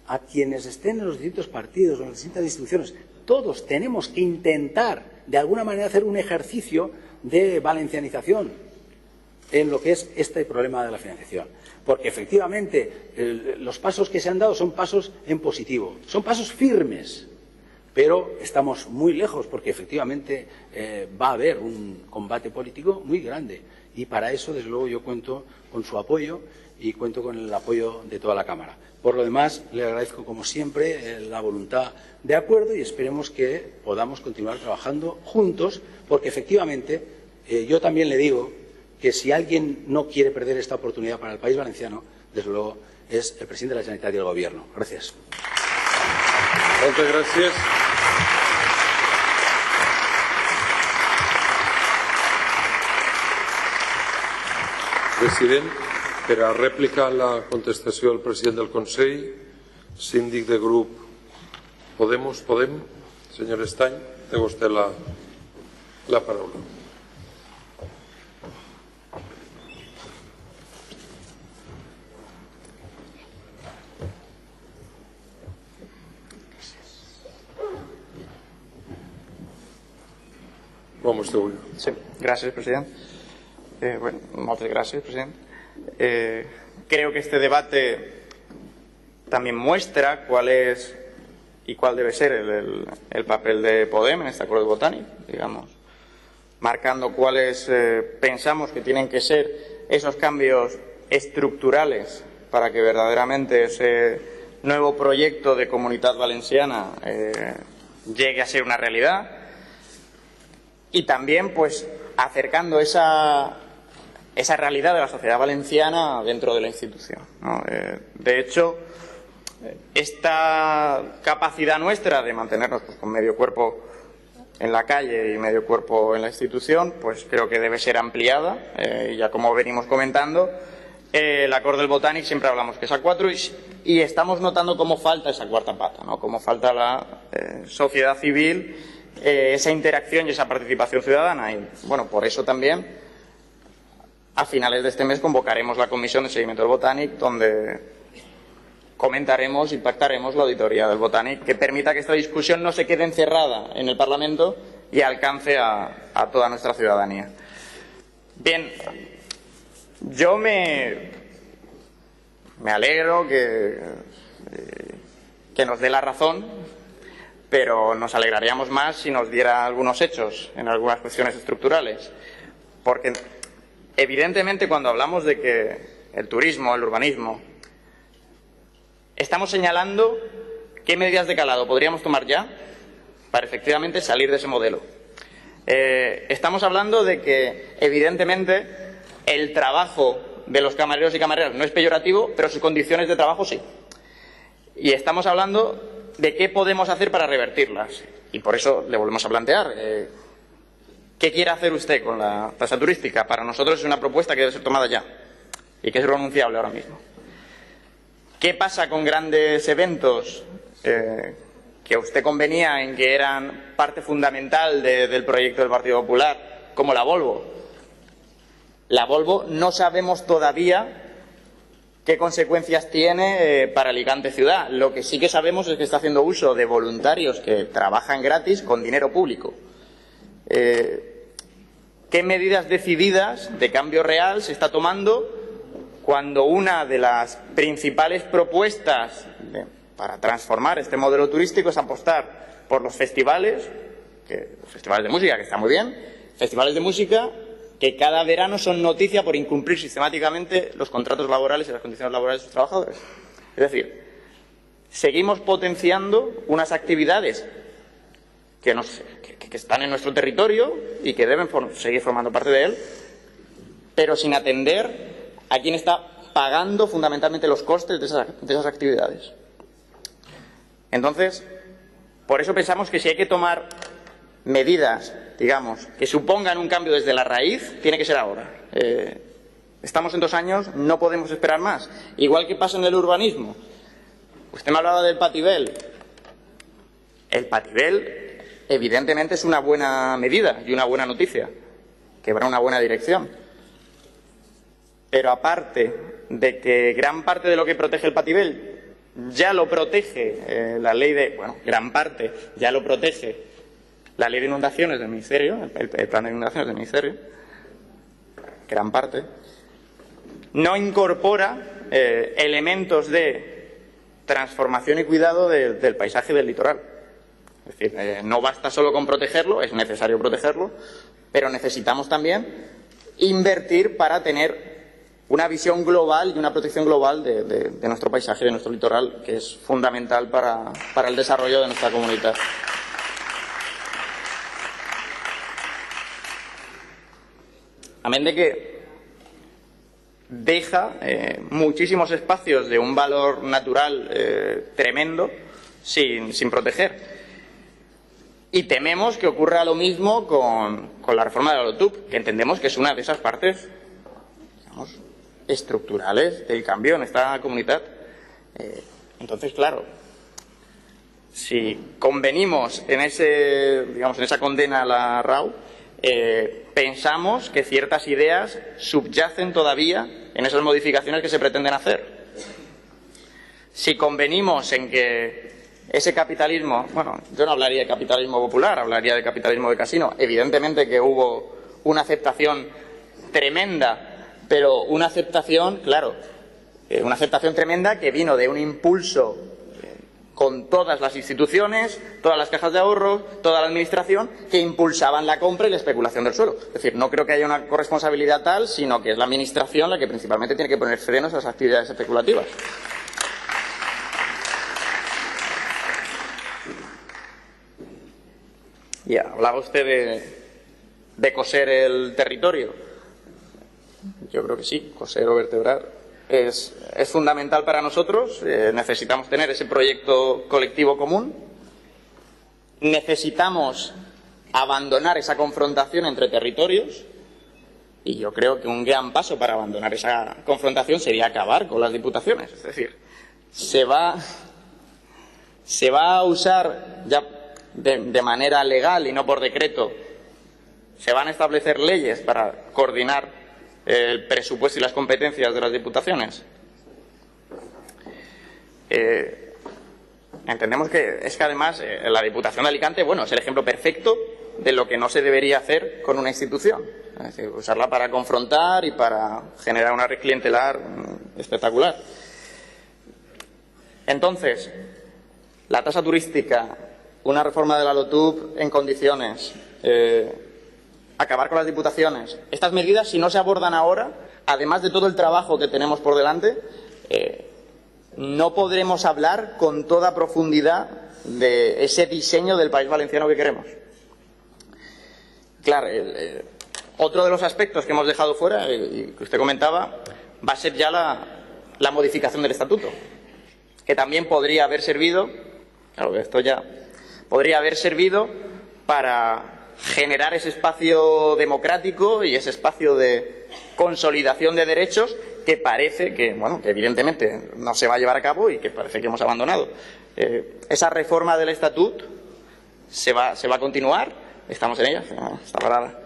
S2: a quienes estén en los distintos partidos o en las distintas instituciones. Todos tenemos que intentar, de alguna manera, hacer un ejercicio de valencianización en lo que es este problema de la financiación. Porque, efectivamente, los pasos que se han dado son pasos en positivo, son pasos firmes, pero estamos muy lejos porque, efectivamente, va a haber un combate político muy grande. Y para eso, desde luego, yo cuento con su apoyo y cuento con el apoyo de toda la Cámara. Por lo demás, le agradezco, como siempre, la voluntad de acuerdo y esperemos que podamos continuar trabajando juntos, porque, efectivamente, yo también le digo que si alguien no quiere perder esta oportunidad para el País Valenciano, desde luego, es el presidente de la Generalitat y el Gobierno. Gracias.
S1: Muchas gracias. President, per a rèplica la contestació del president del Consell, síndic de grup Podem, senyor Estany, té vostè la paraula. Vamos, te vull.
S3: Sí, gràcies, president. Moltes gràcies, president. Creo que este debate también muestra cuál es y cuál debe ser el papel de Podem en este acuerdo botánico, digamos, marcando cuáles pensamos que tienen que ser esos cambios estructurales para que verdaderamente ese nuevo proyecto de Comunitat Valenciana llegue a ser una realidad, y también pues acercando esa realidad de la sociedad valenciana dentro de la institución, ¿no? De hecho, esta capacidad nuestra de mantenernos pues, con medio cuerpo en la calle y medio cuerpo en la institución, pues creo que debe ser ampliada. Ya como venimos comentando, el acuerdo del Botànic siempre hablamos que es a 4 y estamos notando cómo falta esa cuarta pata, ¿no? Cómo falta la sociedad civil, esa interacción y esa participación ciudadana. Y bueno, por eso también a finales de este mes convocaremos la comisión de seguimiento del Botànic, donde comentaremos y pactaremos la auditoría del Botànic que permita que esta discusión no se quede encerrada en el Parlamento y alcance a toda nuestra ciudadanía. Bien, yo me alegro que nos dé la razón, pero nos alegraríamos más si nos diera algunos hechos en algunas cuestiones estructurales, porque evidentemente cuando hablamos de que el turismo, el urbanismo, estamos señalando qué medidas de calado podríamos tomar ya para efectivamente salir de ese modelo. Estamos hablando de que evidentemente el trabajo de los camareros y camareras no es peyorativo, pero sus condiciones de trabajo sí. Y estamos hablando de qué podemos hacer para revertirlas. Y por eso le volvemos a plantear, ¿qué quiere hacer usted con la tasa turística? Para nosotros es una propuesta que debe ser tomada ya y que es irrenunciable ahora mismo. ¿Qué pasa con grandes eventos que usted convenía en que eran parte fundamental del proyecto del Partido Popular, como la Volvo? La Volvo no sabemos todavía qué consecuencias tiene para Alicante ciudad. Lo que sí que sabemos es que está haciendo uso de voluntarios que trabajan gratis con dinero público. ¿Qué medidas decididas de cambio real se está tomando cuando una de las principales propuestas para transformar este modelo turístico es apostar por los festivales de música, que está muy bien, festivales de música que cada verano son noticia por incumplir sistemáticamente los contratos laborales y las condiciones laborales de sus trabajadores. Es decir, seguimos potenciando unas actividades que están en nuestro territorio y que deben seguir formando parte de él, pero sin atender a quién está pagando fundamentalmente los costes de esas actividades. Entonces, por eso pensamos que si hay que tomar medidas, digamos, que supongan un cambio desde la raíz, tiene que ser ahora. Estamos en 2 años, no podemos esperar más. Igual que pasa en el urbanismo. Usted me hablaba del Patibel. El Patibel, evidentemente, es una buena medida y una buena noticia, que va en una buena dirección. Pero aparte de que gran parte de lo que protege el Patibel ya lo protege la ley de... Bueno, gran parte ya lo protege la ley de inundaciones del Ministerio, el plan de inundaciones del Ministerio, gran parte, no incorpora elementos de transformación y cuidado del paisaje del litoral. Es decir, no basta solo con protegerlo, es necesario protegerlo, pero necesitamos también invertir para tener una visión global y una protección global de nuestro paisaje, de nuestro litoral, que es fundamental para el desarrollo de nuestra comunidad. Amén de que deja muchísimos espacios de un valor natural tremendo sin proteger. Y tememos que ocurra lo mismo con la reforma de la LOTUP, que entendemos que es una de esas partes, digamos, estructurales del cambio en esta comunidad. Entonces, claro, si convenimos en esa condena a la RAU, pensamos que ciertas ideas subyacen todavía en esas modificaciones que se pretenden hacer. Si convenimos en que ese capitalismo, bueno, yo no hablaría de capitalismo popular, hablaría de capitalismo de casino. Evidentemente que hubo una aceptación tremenda, pero una aceptación, claro, una aceptación tremenda que vino de un impulso con todas las instituciones, todas las cajas de ahorro, toda la administración, que impulsaban la compra y la especulación del suelo. Es decir, no creo que haya una corresponsabilidad tal, sino que es la administración la que principalmente tiene que poner frenos a las actividades especulativas. Ya, hablaba usted de coser el territorio. Yo creo que sí, coser o vertebrar es fundamental para nosotros. Necesitamos tener ese proyecto colectivo común. Necesitamos abandonar esa confrontación entre territorios. Y yo creo que un gran paso para abandonar esa confrontación sería acabar con las diputaciones. Es decir, se va a usar ya de manera legal y no por decreto, se van a establecer leyes para coordinar el presupuesto y las competencias de las diputaciones. Entendemos que además la Diputación de Alicante, bueno, es el ejemplo perfecto de lo que no se debería hacer con una institución. Es decir, usarla para confrontar y para generar una red clientelar espectacular. Entonces, la tasa turística, una reforma de la LOTUP en condiciones, acabar con las diputaciones. Estas medidas, si no se abordan ahora, además de todo el trabajo que tenemos por delante, no podremos hablar con toda profundidad de ese diseño del país valenciano que queremos. Claro, otro de los aspectos que hemos dejado fuera, y que usted comentaba, va a ser ya la modificación del estatuto, que también podría haber servido, claro, esto ya podría haber servido para generar ese espacio democrático y ese espacio de consolidación de derechos que parece que, bueno, que evidentemente no se va a llevar a cabo y que parece que hemos abandonado. Esa reforma del estatuto se va a continuar, estamos en ella, está parada.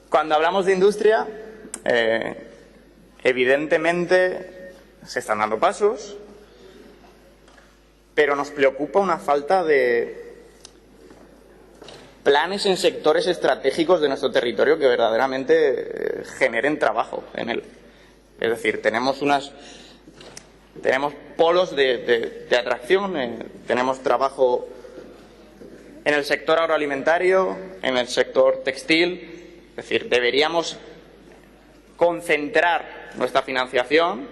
S3: Cuando hablamos de industria, evidentemente se están dando pasos, pero nos preocupa una falta de planes en sectores estratégicos de nuestro territorio que verdaderamente generen trabajo en él. Es decir, tenemos polos de atracción, tenemos trabajo en el sector agroalimentario, en el sector textil, Es decir, deberíamos concentrar nuestra financiación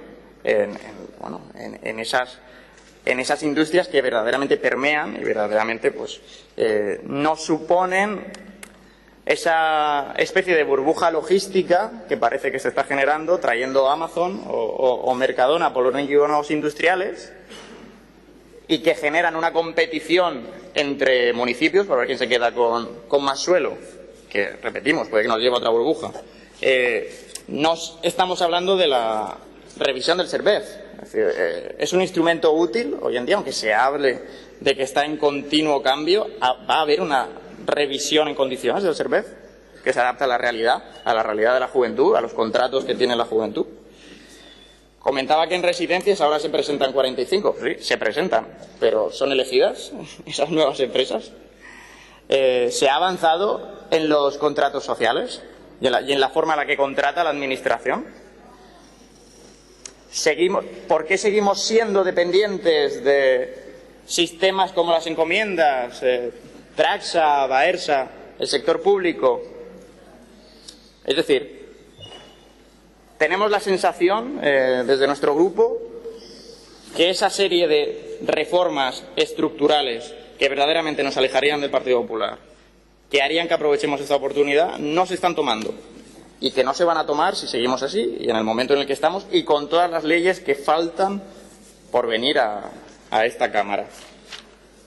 S3: en esas industrias que verdaderamente permean y verdaderamente pues, no suponen esa especie de burbuja logística que parece que se está generando trayendo Amazon o Mercadona polígonos industriales y que generan una competición entre municipios para ver quién se queda con más suelo, que repetimos, puede que nos lleve a otra burbuja. Estamos hablando de la revisión del Servef. Es decir, es un instrumento útil hoy en día, aunque se hable de que está en continuo cambio. Va a haber una revisión en condiciones del Servef que se adapta a la realidad de la juventud, a los contratos que tiene la juventud. Comentaba que en residencias ahora se presentan 45. Sí, se presentan, pero ¿son elegidas esas nuevas empresas? Se ha avanzado en los contratos sociales y en la forma en la que contrata la Administración. ¿Por qué seguimos siendo dependientes de sistemas como las encomiendas, Traxa, Baersa, el sector público? Es decir, tenemos la sensación, desde nuestro grupo, que esa serie de reformas estructurales que verdaderamente nos alejarían del Partido Popular, que harían que aprovechemos esta oportunidad, no se están tomando. Y que no se van a tomar si seguimos así y en el momento en el que estamos y con todas las leyes que faltan por venir a esta Cámara.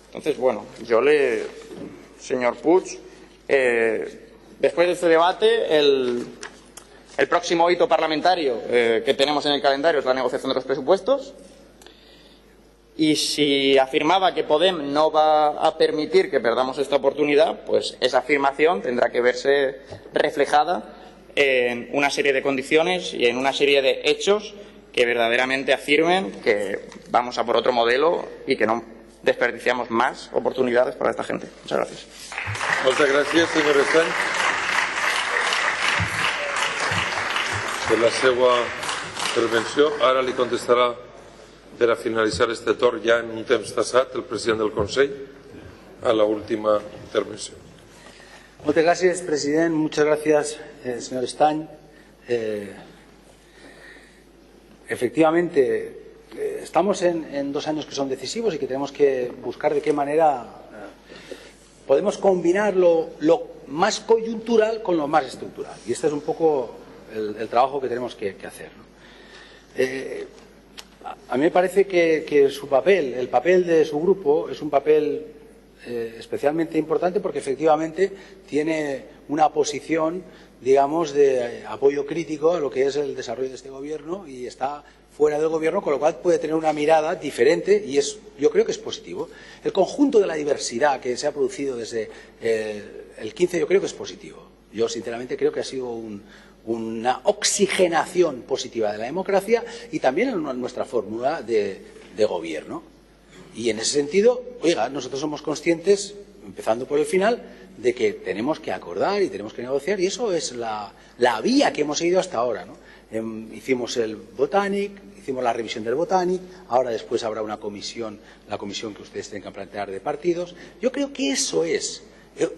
S3: Entonces, bueno, señor Puig, después de este debate, el próximo hito parlamentario que tenemos en el calendario es la negociación de los presupuestos. Y si afirmaba que Podem no va a permitir que perdamos esta oportunidad, pues esa afirmación tendrá que verse reflejada en una serie de condiciones y en una serie de hechos que verdaderamente afirmen que vamos a por otro modelo y que no desperdiciamos más oportunidades para esta gente. Muchas gracias.
S1: Muchas gracias, señor Estany. Per la seva intervenció. Ara li contestarà, per a finalitzar este torn ja en un temps tassat, el president del Consell a la última intervenció.
S2: Muchas gracias, presidente. Muchas gracias, señor Estany. Efectivamente, estamos en 2 años que son decisivos y que tenemos que buscar de qué manera podemos combinar lo más coyuntural con lo más estructural. Y este es un poco el trabajo que tenemos que hacer, ¿no? A mí me parece que su papel, el papel de su grupo, es un papel especialmente importante porque efectivamente tiene una posición, digamos, de apoyo crítico a lo que es el desarrollo de este gobierno y está fuera del gobierno, con lo cual puede tener una mirada diferente y yo creo que es positivo. El conjunto de la diversidad que se ha producido desde el 15 yo creo que es positivo. Yo sinceramente creo que ha sido una oxigenación positiva de la democracia y también en nuestra fórmula de gobierno. Y en ese sentido, oiga, nosotros somos conscientes, empezando por el final, de que tenemos que acordar y tenemos que negociar y eso es la vía que hemos seguido hasta ahora, ¿no? Hicimos el Botanic, hicimos la revisión del Botanic, ahora después habrá una comisión, la comisión que ustedes tienen que plantear de partidos. Yo creo que eso es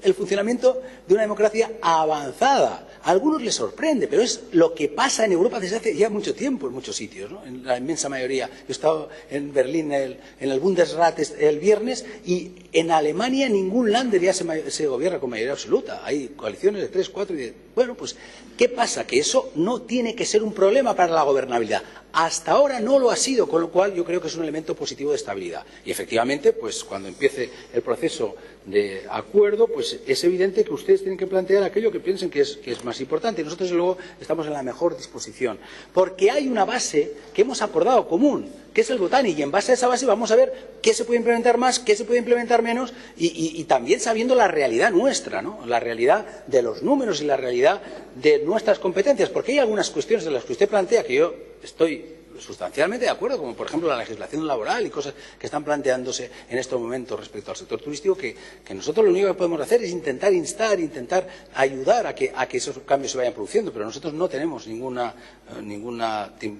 S2: el funcionamiento de una democracia avanzada. A algunos les sorprende, pero es lo que pasa en Europa desde hace ya mucho tiempo en muchos sitios, ¿no? En la inmensa mayoría. Yo he estado en Berlín en el Bundesrat el viernes y en Alemania ningún Länder ya se gobierna con mayoría absoluta. Hay coaliciones de 3, 4 y bueno, pues ¿qué pasa? Que eso no tiene que ser un problema para la gobernabilidad. Hasta ahora no lo ha sido, con lo cual yo creo que es un elemento positivo de estabilidad. Y efectivamente, pues cuando empiece el proceso de acuerdo, pues es evidente que ustedes tienen que plantear aquello que piensen que es más importante. Y nosotros, luego, estamos en la mejor disposición. Porque hay una base que hemos acordado común, que es el Botanic. Y en base a esa base vamos a ver qué se puede implementar más, qué se puede implementar menos, y también sabiendo la realidad nuestra, ¿no? La realidad de los números y la realidad de nuestras competencias. Porque hay algunas cuestiones de las que usted plantea que yo estoy sustancialmente de acuerdo, como por ejemplo la legislación laboral y cosas que están planteándose en estos momentos respecto al sector turístico, que nosotros lo único que podemos hacer es intentar instar, intentar ayudar a que esos cambios se vayan produciendo, pero nosotros no tenemos ninguna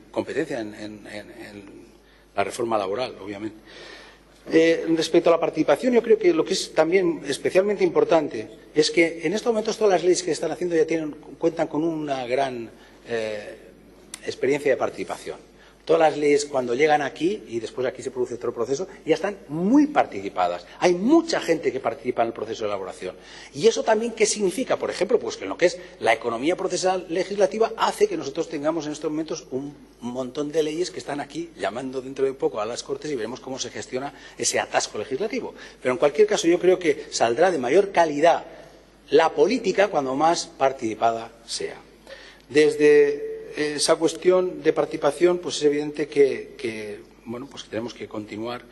S2: competencia en la reforma laboral, obviamente. Respecto a la participación, yo creo que lo que es también especialmente importante es que en estos momentos todas las leyes que se están haciendo ya cuentan con una gran experiencia de participación. Todas las leyes, cuando llegan aquí, y después aquí se produce otro proceso, ya están muy participadas. Hay mucha gente que participa en el proceso de elaboración. ¿Y eso también qué significa? Por ejemplo, pues que en lo que es la economía procesal legislativa hace que nosotros tengamos en estos momentos un montón de leyes que están aquí llamando dentro de poco a las Cortes y veremos cómo se gestiona ese atasco legislativo. Pero en cualquier caso yo creo que saldrá de mayor calidad la política cuando más participada sea. Desde esa cuestión de participación, pues es evidente que bueno, pues tenemos que continuar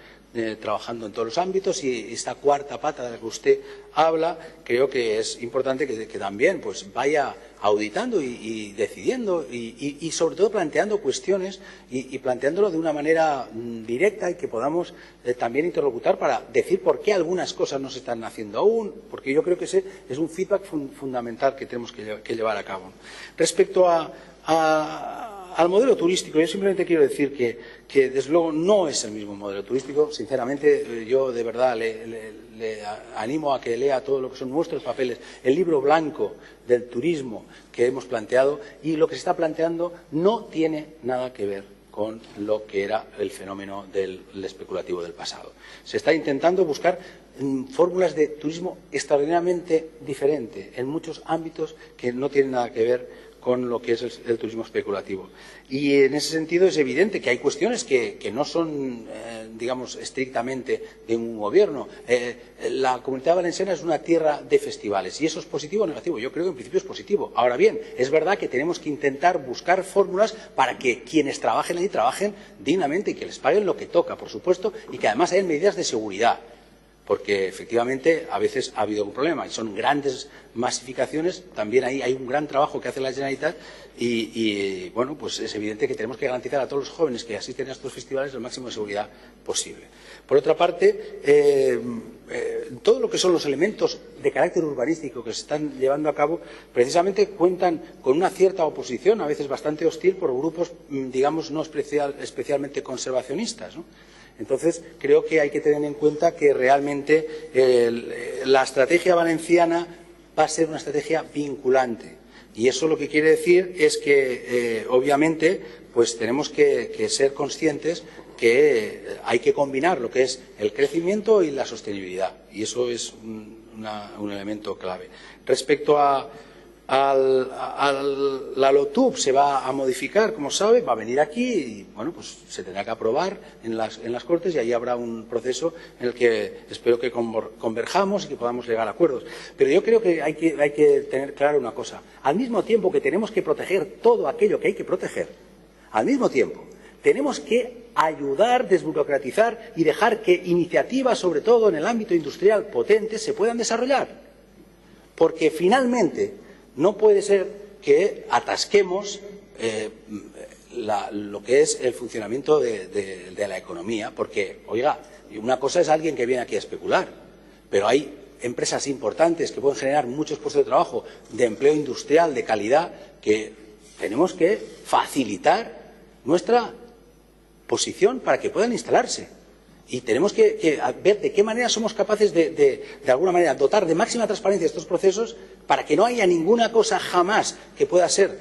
S2: trabajando en todos los ámbitos, y esta cuarta pata de la que usted habla, creo que es importante que también pues vaya auditando y decidiendo y sobre todo planteando cuestiones y planteándolo de una manera directa, y que podamos también interlocutar para decir por qué algunas cosas no se están haciendo aún, porque yo creo que ese es un feedback fundamental que tenemos que llevar a cabo. Respecto al modelo turístico, yo simplemente quiero decir que desde luego no es el mismo modelo turístico. Sinceramente, yo de verdad le animo a que lea todo lo que son nuestros papeles, el libro blanco del turismo que hemos planteado, y lo que se está planteando no tiene nada que ver con lo que era el fenómeno del especulativo del pasado. Se está intentando buscar fórmulas de turismo extraordinariamente diferentes en muchos ámbitos que no tienen nada que ver con lo que es el turismo especulativo. Y en ese sentido es evidente que hay cuestiones que no son, digamos, estrictamente de un gobierno. La Comunidad Valenciana es una tierra de festivales, y eso es positivo o negativo. Yo creo que en principio es positivo. Ahora bien, es verdad que tenemos que intentar buscar fórmulas para que quienes trabajen allí trabajen dignamente y que les paguen lo que toca, por supuesto, y que además haya medidas de seguridad. Porque efectivamente a veces ha habido un problema y son grandes masificaciones. También ahí hay un gran trabajo que hace la Generalitat y bueno, pues es evidente que tenemos que garantizar a todos los jóvenes que asisten a estos festivales el máximo de seguridad posible. Por otra parte, todo lo que son los elementos de carácter urbanístico que se están llevando a cabo precisamente cuentan con una cierta oposición, a veces bastante hostil, por grupos, digamos, no especialmente conservacionistas, ¿no? Entonces, creo que hay que tener en cuenta que realmente la estrategia valenciana va a ser una estrategia vinculante. Y eso lo que quiere decir es que, obviamente, pues tenemos que ser conscientes que hay que combinar lo que es el crecimiento y la sostenibilidad. Y eso es un elemento clave. Respecto la LOTUB se va a modificar, como sabe, va a venir aquí y bueno, pues se tendrá que aprobar en las Cortes, y ahí habrá un proceso en el que espero que converjamos y que podamos llegar a acuerdos. Pero yo creo que hay que tener claro una cosa: al mismo tiempo que tenemos que proteger todo aquello que hay que proteger, al mismo tiempo tenemos que ayudar, desburocratizar y dejar que iniciativas, sobre todo en el ámbito industrial potentes, se puedan desarrollar. Porque finalmente no puede ser que atasquemos lo que es el funcionamiento de la economía, porque, oiga, una cosa es alguien que viene aquí a especular, pero hay empresas importantes que pueden generar muchos puestos de trabajo, de empleo industrial, de calidad, que tenemos que facilitar nuestra posición para que puedan instalarse. Y tenemos que ver de qué manera somos capaces de alguna manera, dotar de máxima transparencia estos procesos para que no haya ninguna cosa jamás que pueda ser,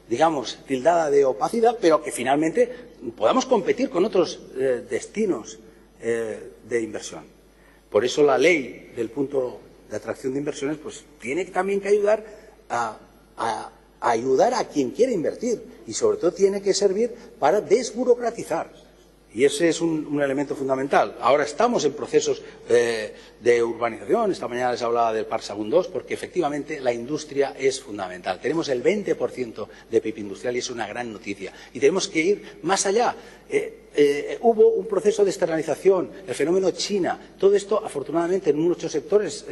S2: digamos, tildada de opacidad, pero que finalmente podamos competir con otros destinos de inversión. Por eso la ley del punto de atracción de inversiones pues tiene también que ayudar a ayudar a quien quiere invertir, y sobre todo tiene que servir para desburocratizar. Y ese es un elemento fundamental. Ahora estamos en procesos de urbanización. Esta mañana les hablaba del Parc Sagunt 2, porque efectivamente la industria es fundamental. Tenemos el 20% de PIB industrial y es una gran noticia. Y tenemos que ir más allá. Hubo un proceso de externalización, el fenómeno China. Todo esto, afortunadamente, en muchos sectores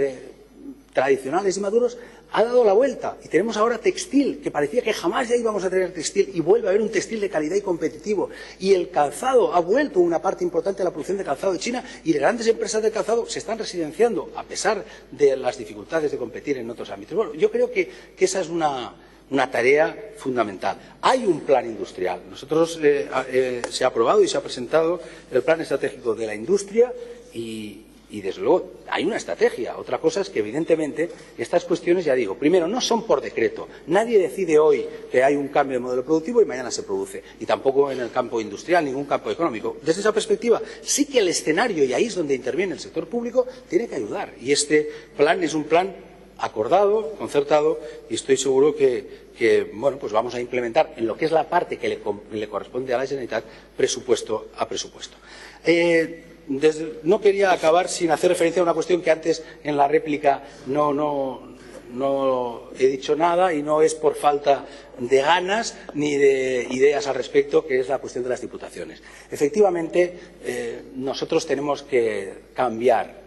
S2: tradicionales y maduros, ha dado la vuelta, y tenemos ahora textil, que parecía que jamás ya íbamos a tener textil, y vuelve a haber un textil de calidad y competitivo, y el calzado ha vuelto una parte importante de la producción de calzado de China, y grandes empresas de calzado se están residenciando a pesar de las dificultades de competir en otros ámbitos. Bueno, yo creo que esa es una una tarea fundamental. Hay un plan industrial. Nosotros se ha aprobado y se ha presentado el plan estratégico de la industria y desde luego hay una estrategia. Otra cosa es que evidentemente estas cuestiones, ya digo, primero no son por decreto. Nadie decide hoy que hay un cambio de modelo productivo y mañana se produce. Y tampoco en el campo industrial, ningún campo económico. Desde esa perspectiva, sí que el escenario, y ahí es donde interviene el sector público, tiene que ayudar. Y este plan es un plan acordado, concertado, y estoy seguro que bueno, pues vamos a implementar en lo que es la parte que le corresponde a la Generalitat presupuesto a presupuesto. No quería acabar sin hacer referencia a una cuestión que antes en la réplica no he dicho nada, y no es por falta de ganas ni de ideas al respecto, que es la cuestión de las diputaciones. Efectivamente, nosotros tenemos que cambiar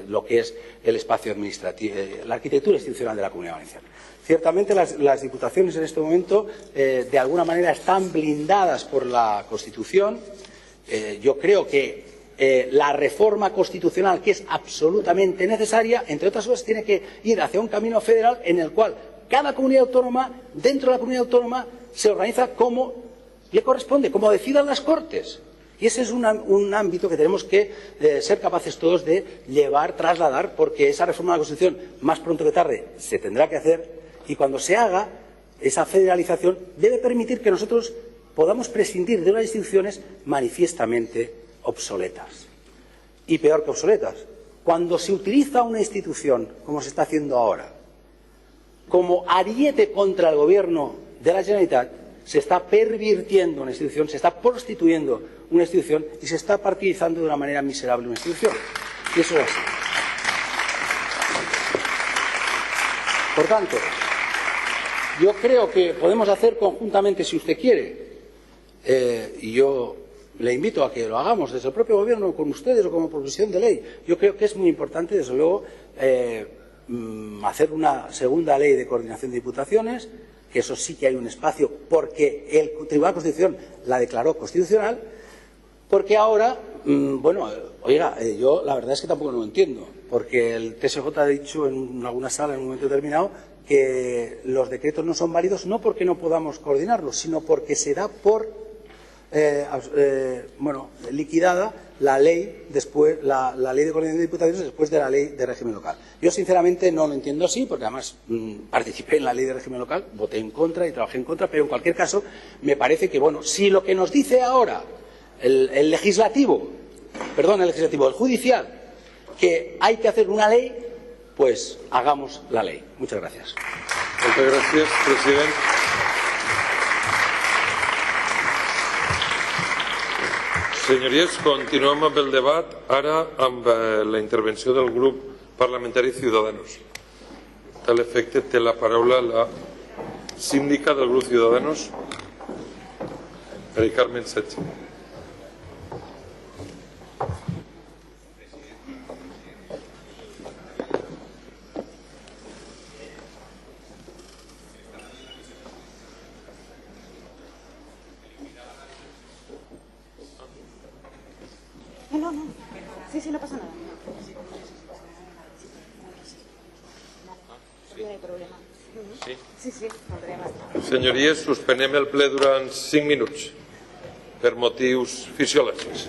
S2: lo que es el espacio administrativo, la arquitectura institucional de la Comunidad Valenciana. Ciertamente las diputaciones en este momento de alguna manera están blindadas por la Constitución. Yo creo que la reforma constitucional, que es absolutamente necesaria, entre otras cosas, tiene que ir hacia un camino federal en el cual cada comunidad autónoma, dentro de la comunidad autónoma, se organiza como le corresponde, como decidan las Cortes. Y ese es un ámbito que tenemos que ser capaces todos de llevar, trasladar, porque esa reforma de la Constitución, más pronto que tarde, se tendrá que hacer, y cuando se haga, esa federalización debe permitir que nosotros podamos prescindir de unas instituciones manifiestamente obsoletas. Y peor que obsoletas, cuando se utiliza una institución, como se está haciendo ahora, como ariete contra el gobierno de la Generalitat, se está pervirtiendo una institución, se está prostituyendo una institución y se está partidizando de una manera miserable una institución. Y eso es así. Por tanto, yo creo que podemos hacer conjuntamente, si usted quiere, y yo le invito a que lo hagamos desde el propio Gobierno, con ustedes o como proposición de ley. Yo creo que es muy importante, desde luego, hacer una segunda ley de coordinación de diputaciones, que eso sí que hay un espacio, porque el Tribunal de Constitución la declaró constitucional, porque ahora, bueno, oiga, yo la verdad es que tampoco lo entiendo, porque el TSJ ha dicho en alguna sala en un momento determinado que los decretos no son válidos, no porque no podamos coordinarlos, sino porque se da por liquidada la ley después, la ley de coordinación de diputaciones después de la ley de régimen local. Yo sinceramente no lo entiendo así, porque además participé en la ley de régimen local, voté en contra y trabajé en contra, pero en cualquier caso me parece que, bueno, si lo que nos dice ahora el legislativo, el judicial, que hay que hacer una ley, pues hagamos la ley. Muchas gracias.
S1: Muchas gracias, president. Senyories, continuem amb el debat, ara amb la intervenció del grup parlamentari Ciudadanos. A tal efecte té la paraula la síndica del grup Ciudadanos, Mari Carmen Sánchez.
S4: No. Sí, no pasa nada. No hay problema. Sí, no problema.
S1: Senyories, suspenem el ple durant 5 minuts per motius fisiològics.